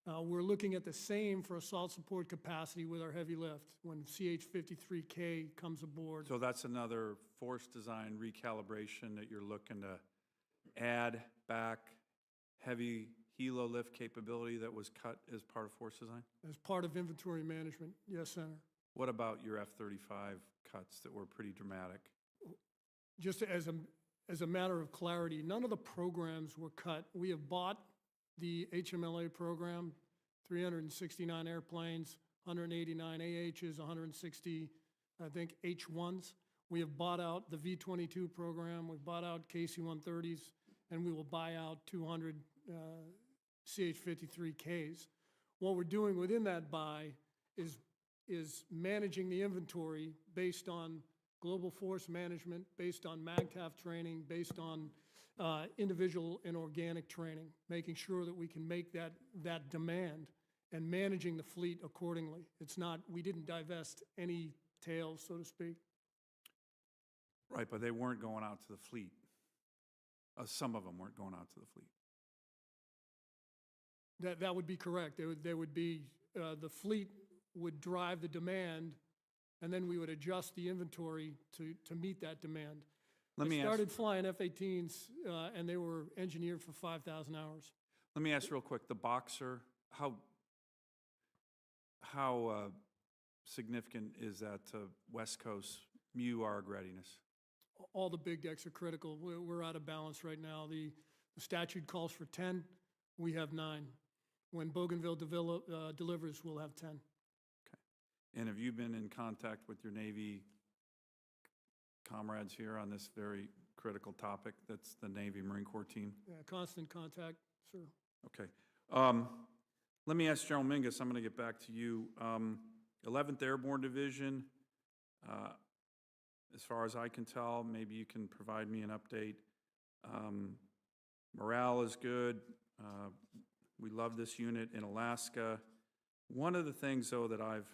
We're looking at the same for assault support capacity with our heavy lift when CH-53K comes aboard. So that's another force design recalibration that you're looking to add back heavy helo lift capability that was cut as part of force design? As part of inventory management, yes, Senator. What about your F-35 cuts that were pretty dramatic? Just as a matter of clarity, none of the programs were cut. We have bought the HMLA program, 369 airplanes, 189 AHs, 160, I think, H-1s. We have bought out the V-22 program, we've bought out KC-130s, and we will buy out 200 CH-53Ks. What we're doing within that buy is managing the inventory based on global force management, based on MAGTF training, based on individual and organic training, making sure that we can make that demand and managing the fleet accordingly. It's not, we didn't divest any tails, so to speak. Right, but they weren't going out to the fleet. Some of them weren't going out to the fleet. That would be correct. There would be, the fleet would drive the demand, and then we would adjust the inventory to meet that demand. I started flying F-18s, and they were engineered for 5,000 hours. Let me ask real quick, the Boxer, how significant is that to West Coast MUARG readiness? All the big decks are critical. We're out of balance right now. The statute calls for 10. We have 9. When Bougainville delivers, we'll have 10. Okay. And have you been in contact with your Navy comrades here on this very critical topic? That's the Navy Marine Corps team? Yeah, constant contact, sir. Okay. Let me ask General Mingus, I'm going to get back to you. 11th Airborne Division, as far as I can tell, maybe you can provide me an update. Morale is good. We love this unit in Alaska. One of the things, though, that I've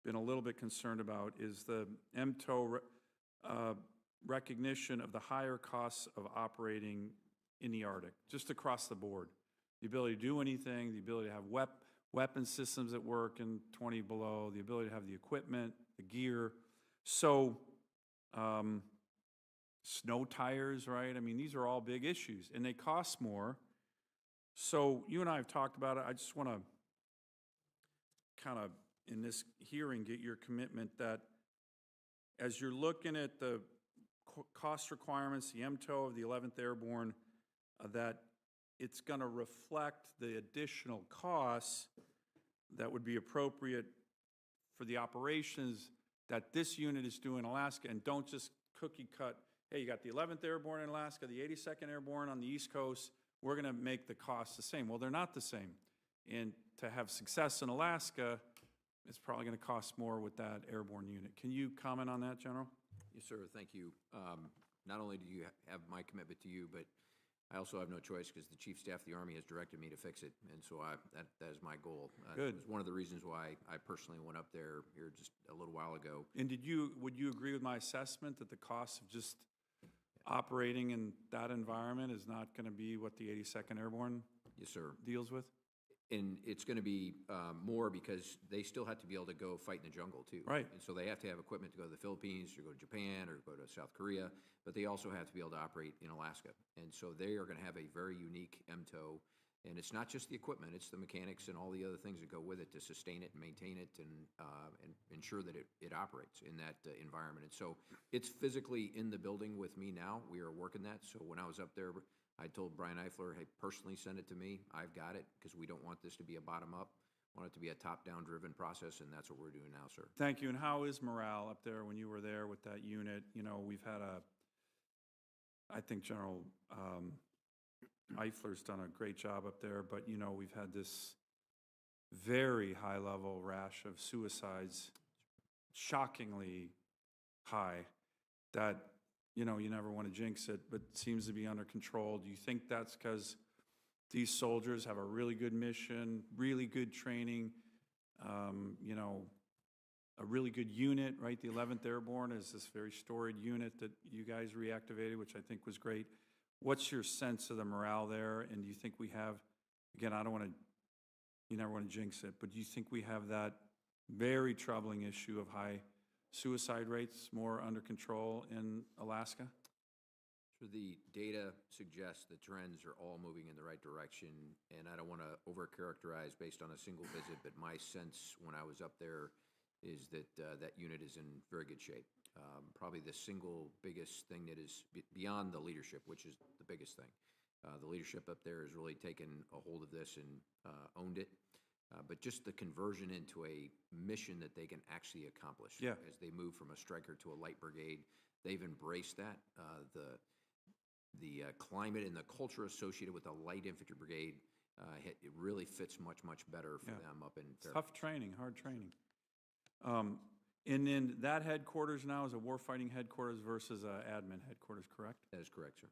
been a little bit concerned about is the MTO recognition of the higher costs of operating in the Arctic, just across the board. The ability to do anything, the ability to have weapon systems that work in 20 below, the ability to have the equipment, the gear. So, snow tires, right? I mean, these are all big issues, and they cost more. So you and I have talked about it. I just want to kind of, in this hearing, get your commitment that as you're looking at the cost requirements, the MTO of the 11th Airborne, that it's going to reflect the additional costs that would be appropriate for the operations that this unit is doing in Alaska, and don't just cookie cut, hey, you got the 11th Airborne in Alaska, the 82nd Airborne on the East Coast, we're going to make the costs the same. Well, they're not the same. And to have success in Alaska, it's probably going to cost more with that airborne unit. Can you comment on that, General? Yes, sir. Thank you. Not only do you have my commitment to you, but I also have no choice because the Chief of Staff of the Army has directed me to fix it, and so that is my goal. Good. It was one of the reasons why I personally went up there here just a little while ago. And would you agree with my assessment that the cost of just operating in that environment is not going to be what the 82nd Airborne Yes, sir. deals with? And it's going to be more because they still have to be able to go fight in the jungle, too. Right. And so they have to have equipment to go to the Philippines, or go to Japan, or go to South Korea, but they also have to be able to operate in Alaska. And so they are going to have a very unique MTO. And it's not just the equipment, it's the mechanics and all the other things that go with it to sustain it and maintain it and ensure that it operates in that environment. And so it's physically in the building with me now. We are working that. So when I was up there, I told Brian Eifler, hey, personally send it to me. I've got it, because we don't want this to be a bottom-up. We want it to be a top-down driven process, and that's what we're doing now, sir. Thank you. And how is morale up there when you were there with that unit? You know, we've had I think General Eifler's done a great job up there, but, you know, we've had this very high-level rash of suicides, shockingly high, that, you know, you never want to jinx it, but seems to be under control. Do you think that's because these soldiers have a really good mission, really good training, you know, a really good unit, right? The 11th Airborne is this very storied unit that you guys reactivated, which I think was great. What's your sense of the morale there? And do you think we have, again, you never want to jinx it, but do you think we have that very troubling issue of high suicide rates more under control in Alaska? So the data suggests the trends are all moving in the right direction, and I don't want to overcharacterize based on a single visit, but my sense when I was up there is that that unit is in very good shape. Probably the single biggest thing that is beyond the leadership, which is the biggest thing. The leadership up there has really taken a hold of this and owned it. But just the conversion into a mission that they can actually accomplish. Yeah. As they move from a striker to a light brigade, they've embraced that. The climate and the culture associated with a light infantry brigade, it really fits much, much better for them up in Fairbanks. Tough training, hard training. And then that headquarters now is a warfighting headquarters versus a admin headquarters, correct? That is correct, sir.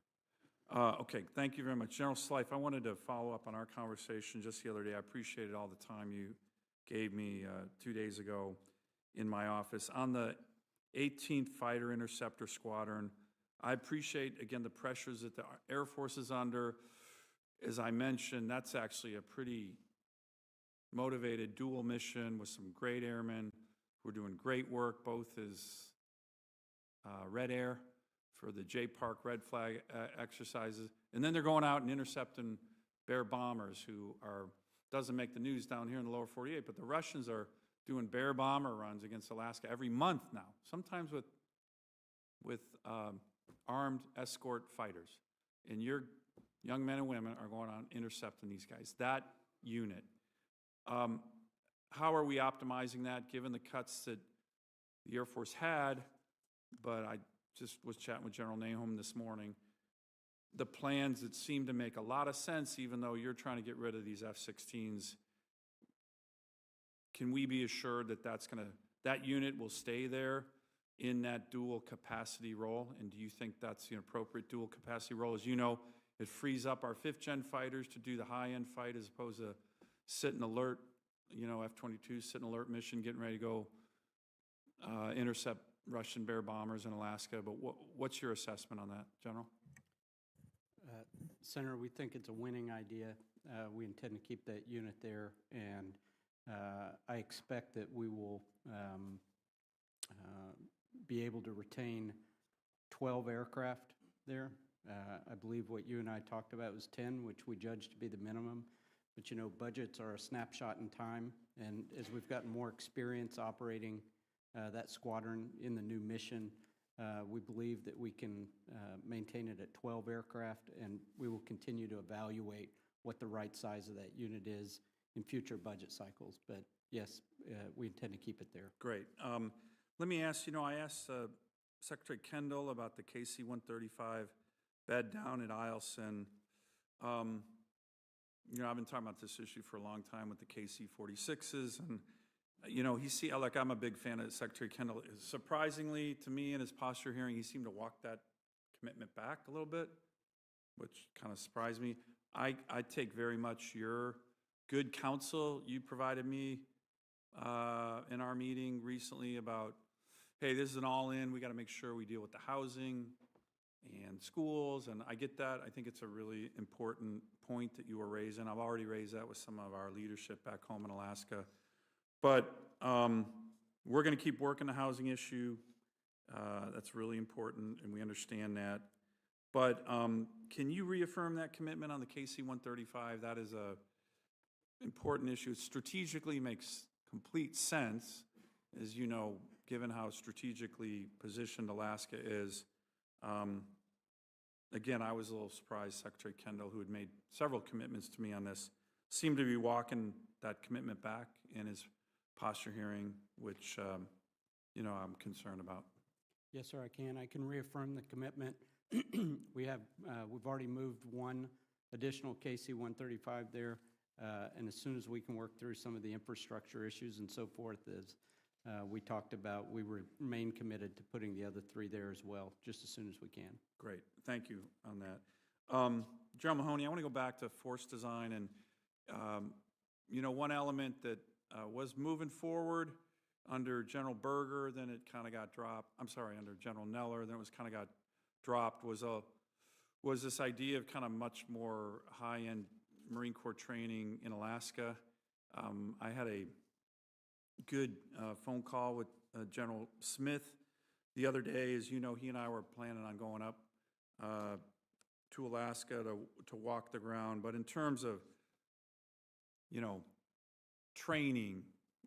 Okay, thank you very much. General Slife, I wanted to follow up on our conversation just the other day. I appreciated all the time you gave me 2 days ago in my office. On the 18th Fighter Interceptor Squadron, I appreciate, again, the pressures that the Air Force is under. As I mentioned, that's actually a pretty motivated dual mission with some great airmen who are doing great work, both as Red Air for the J-Park Red Flag exercises, and then they're going out and intercepting Bear bombers who doesn't make the news down here in the lower 48, but the Russians are doing Bear bomber runs against Alaska every month now, sometimes with armed escort fighters. And your young men and women are going out intercepting these guys. That unit. How are we optimizing that, given the cuts that the Air Force had? But I just was chatting with General Nahum this morning. The plans that seem to make a lot of sense, even though you're trying to get rid of these F-16s, can we be assured that that unit will stay there in that dual capacity role? And do you think that's the appropriate dual capacity role? As you know, it frees up our 5th-gen fighters to do the high-end fight as opposed to sit and alert, F-22 sit and alert mission, getting ready to go intercept Russian Bear bombers in Alaska. But what's your assessment on that, General? Senator, we think it's a winning idea. We intend to keep that unit there, and I expect that we will be able to retain 12 aircraft there. I believe what you and I talked about was 10, which we judged to be the minimum. But budgets are a snapshot in time, and as we've gotten more experience operating that squadron in the new mission, we believe that we can maintain it at 12 aircraft, and we will continue to evaluate what the right size of that unit is in future budget cycles. But yes, we intend to keep it there. Great. Let me ask, I asked Secretary Kendall about the KC-135 bed down at Eielson. I've been talking about this issue for a long time with the KC-46s, and I'm a big fan of Secretary Kendall. Surprisingly, to me, in his posture hearing, he seemed to walk that commitment back a little bit. which kind of surprised me. I take very much your good counsel you provided me in our meeting recently about, hey, this is an all-in, we got to make sure we deal with the housing and schools, and I get that. I think it's a really important point that you were raising. I've already raised that with some of our leadership back home in Alaska. But we're going to keep working the housing issue. That's really important, and we understand that. But can you reaffirm that commitment on the KC-135? That is a important issue. It strategically makes complete sense, as you know, given how strategically positioned Alaska is. Again, I was a little surprised Secretary Kendall, who had made several commitments to me on this, seemed to be walking that commitment back in his posture hearing, which, you know, I'm concerned about. Yes, sir, I can. I can reaffirm the commitment. We've already moved one additional KC-135 there, and as soon as we can work through some of the infrastructure issues and so forth, as we talked about, we remain committed to putting the other 3 there as well, just as soon as we can. Great, thank you on that. General Mahoney, I want to go back to force design, and you know, one element that was moving forward under General Berger, then it kind of got dropped. I'm sorry, under General Neller, then it was kind of got dropped. Was this idea of kind of much more high-end Marine Corps training in Alaska? I had a good phone call with General Smith the other day. As you know, he and I were planning on going up to Alaska to walk the ground. But in terms of, you know, training,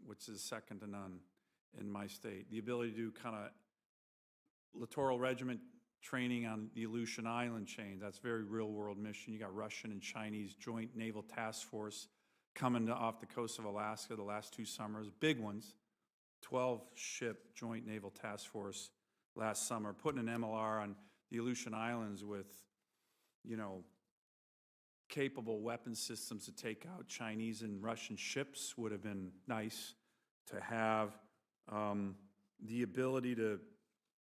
which is second to none in my state, the ability to do kind of littoral regiment training on the Aleutian Island chain, that's very real-world mission. You got Russian and Chinese Joint Naval Task Force coming off the coast of Alaska the last 2 summers, big ones, 12-ship Joint Naval Task Force last summer, putting an MLR on the Aleutian Islands with, you know, capable weapon systems to take out Chinese and Russian ships would have been nice to have. The ability to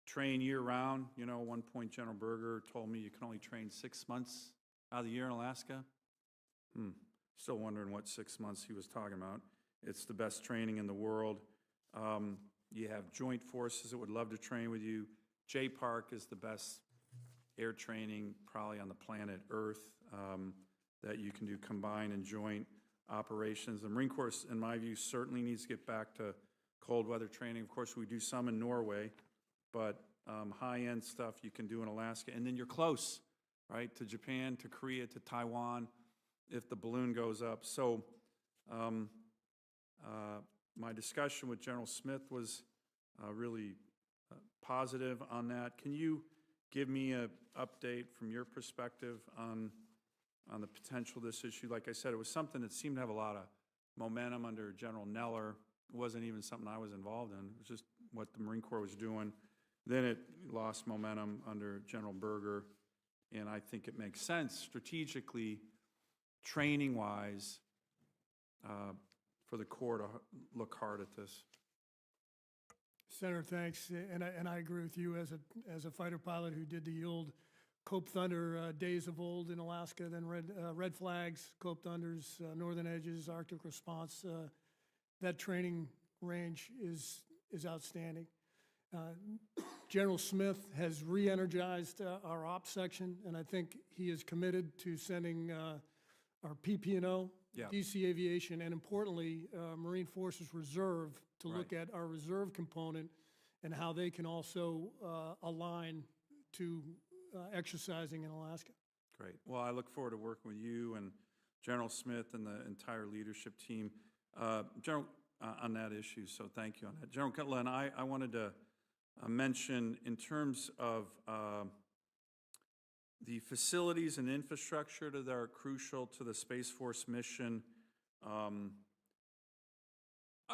train year-round. You know, at one point General Berger told me you can only train 6 months out of the year in Alaska. Still wondering what 6 months he was talking about. It's the best training in the world. You have joint forces that would love to train with you. J-Park is the best air training probably on the planet Earth that you can do combined and joint operations. The Marine Corps, in my view, certainly needs to get back to cold weather training. Of course, we do some in Norway, but high-end stuff you can do in Alaska. And then you're close, right, to Japan, to Korea, to Taiwan, if the balloon goes up. So my discussion with General Smith was really positive on that. Can you give me an update from your perspective on the potential of this issue? Like I said, it was something that seemed to have a lot of momentum under General Neller. It wasn't even something I was involved in. It was just what the Marine Corps was doing. Then it lost momentum under General Berger, and I think it makes sense strategically, training-wise, for the Corps to look hard at this. Senator, thanks, and I agree with you as a fighter pilot who did the old Cope Thunder days of old in Alaska, then Red Flags, Cope Thunders, Northern Edges, Arctic Response. That training range is outstanding. General Smith has re-energized our ops section, and I think he is committed to sending our PP&O, DC Aviation, and importantly, Marine Forces Reserve to look at our reserve component and how they can also align to exercising in Alaska. Great. Well, I look forward to working with you and General Smith and the entire leadership team, General, on that issue, so thank you on that. General Cutler, and I wanted to mention in terms of the facilities and infrastructure that are crucial to the Space Force mission. I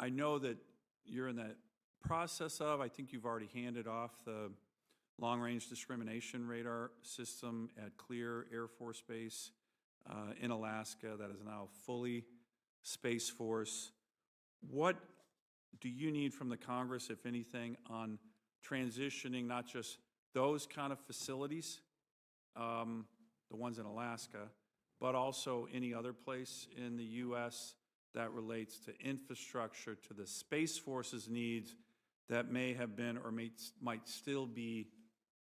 know that you're in that process of, I think you've already handed off the long-range discrimination radar system at Clear Air Force Base in Alaska that is now fully Space Force. What do you need from the Congress, if anything, on transitioning not just those kind of facilities the ones in Alaska, but also any other place in the U.S. that relates to infrastructure, to the Space Force's needs that may have been or might still be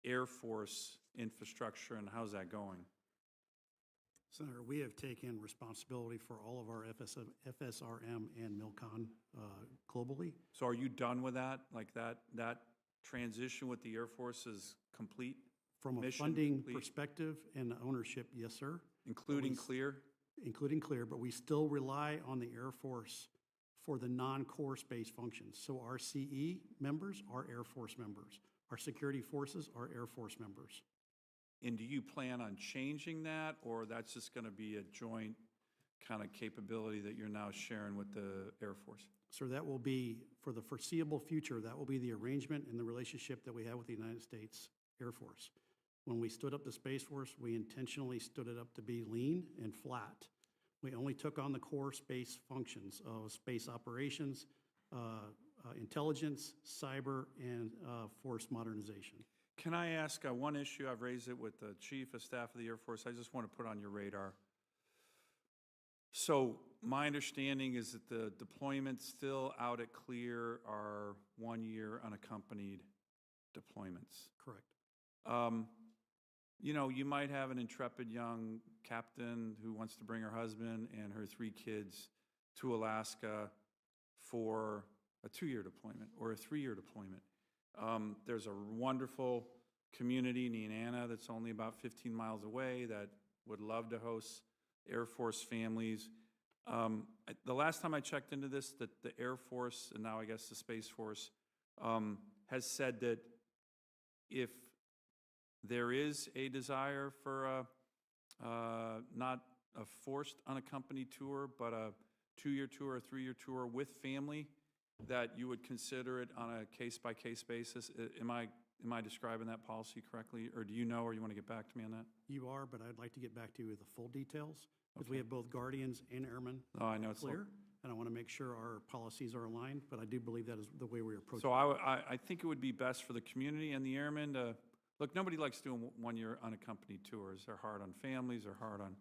Air Force infrastructure, and how's that going? Senator, we have taken responsibility for all of our FSRM and MILCON globally. So are you done with that? Like that transition with the Air Force is complete? From a Mission funding complete? Perspective and ownership, yes, sir. Including CLEAR? Including CLEAR, but we still rely on the Air Force for the non-core space functions. So our CE members are Air Force members. Our security forces are Air Force members. And do you plan on changing that, or that's just going to be a joint kind of capability that you're now sharing with the Air Force? So that will be, for the foreseeable future, that will be the arrangement and the relationship that we have with the United States Air Force. When we stood up the Space Force, we intentionally stood it up to be lean and flat. We only took on the core space functions of space operations, intelligence, cyber, and force modernization. Can I ask one issue? I've raised it with the Chief of Staff of the Air Force. I just want to put on your radar. So my understanding is that the deployments still out at CLEAR are 1-year unaccompanied deployments. Correct. You know, you might have an intrepid young captain who wants to bring her husband and her 3 kids to Alaska for a 2-year deployment or a 3-year deployment. There's a wonderful community in Indiana that's only about 15 miles away that would love to host Air Force families. The last time I checked into this, that the Air Force, and now I guess the Space Force, has said that if there is a desire for not a forced unaccompanied tour, but a 2-year tour, a 3-year tour with family, that you would consider it on a case-by-case basis. Am I describing that policy correctly, or do you know, or you want to get back to me on that? You are, but I'd like to get back to you with the full details, because we have both Guardians and Airmen I know it's clear, and I want to make sure our policies are aligned, but I do believe that is the way we approach it. So I think it would be best for the community and the airmen to, look, nobody likes doing 1-year unaccompanied tours. They're hard on families, they're hard on,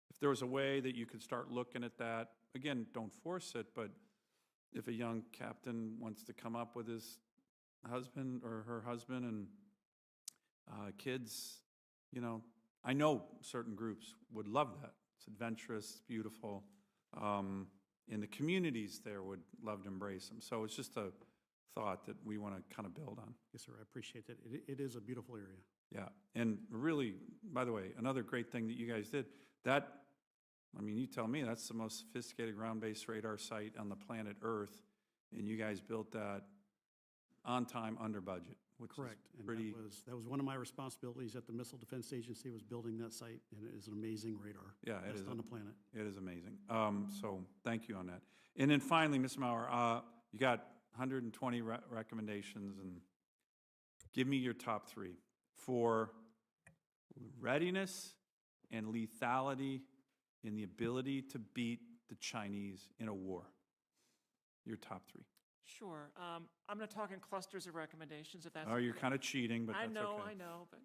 if there was a way that you could start looking at that, again, don't force it, but if a young captain wants to come up with his husband or her husband and kids, you know, I know certain groups would love that. It's adventurous, it's beautiful. And the communities there would love to embrace them. So it's just a thought that we want to kind of build on. Yes, sir, I appreciate that. It is a beautiful area. Yeah, and really, by the way, another great thing that you guys did, that, I mean, you tell me, that's the most sophisticated ground-based radar site on the planet Earth, and you guys built that on time, under budget, which Correct. is And pretty... that was one of my responsibilities at the Missile Defense Agency, was building that site, and it is an amazing radar. Yeah, it best is on the planet. It is amazing. So thank you on that. And then finally, Ms. Maurer, you got 120 recommendations, and give me your top 3 for readiness and lethality and the ability to beat the Chinese in a war. Your top 3. Sure. I'm going to talk in clusters of recommendations, if that's... Oh, you're kind of cheating, but that's okay. I know, but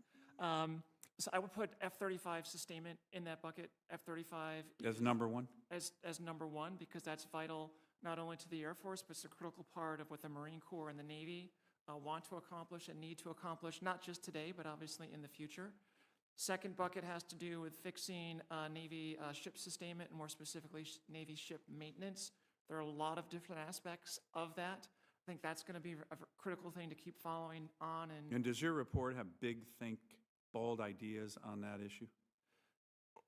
so I would put F-35 sustainment in that bucket. F-35 As number 1? as number 1, because that's vital not only to the Air Force, but it's a critical part of what the Marine Corps and the Navy want to accomplish and need to accomplish, not just today, but obviously in the future. Second bucket has to do with fixing Navy ship sustainment, and more specifically, Navy ship maintenance. There are a lot of different aspects of that. I think that's going to be a critical thing to keep following on. And does your report have big, think, bold ideas on that issue?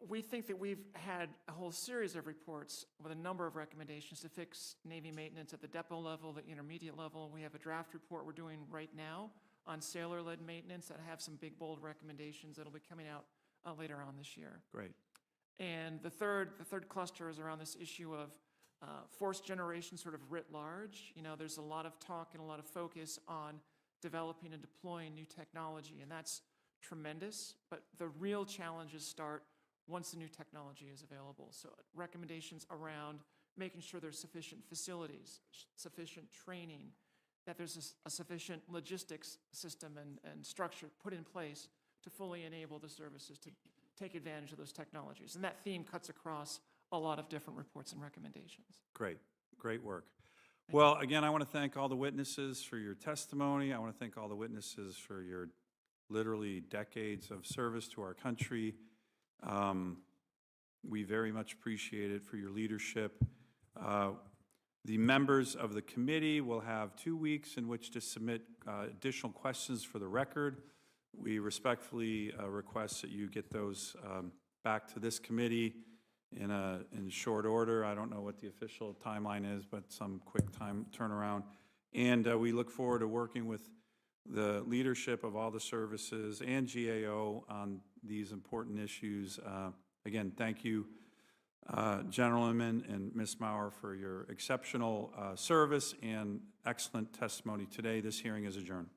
We think that we've had a whole series of reports with a number of recommendations to fix Navy maintenance at the depot level, the intermediate level. We have a draft report we're doing right now on sailor-led maintenance that have some big, bold recommendations that'll be coming out later on this year. Great. And the third cluster is around this issue of force generation sort of writ large. You know, there's a lot of talk and a lot of focus on developing and deploying new technology, and that's tremendous, but the real challenges start once the new technology is available. So recommendations around making sure there's sufficient facilities, sufficient training, that there's a sufficient logistics system and structure put in place to fully enable the services take advantage of those technologies. And that theme cuts across a lot of different reports and recommendations. Great, great work. Well, again, I want to thank all the witnesses for your testimony. I want to thank all the witnesses for your literally decades of service to our country. We very much appreciate it for your leadership. The members of the committee will have 2 weeks in which to submit additional questions for the record. We respectfully request that you get those back to this committee in short order. I don't know what the official timeline is, but some quick time turnaround. And we look forward to working with the leadership of all the services and GAO on these important issues. Again, thank you, gentlemen and Ms. Maurer, for your exceptional service and excellent testimony today. This hearing is adjourned.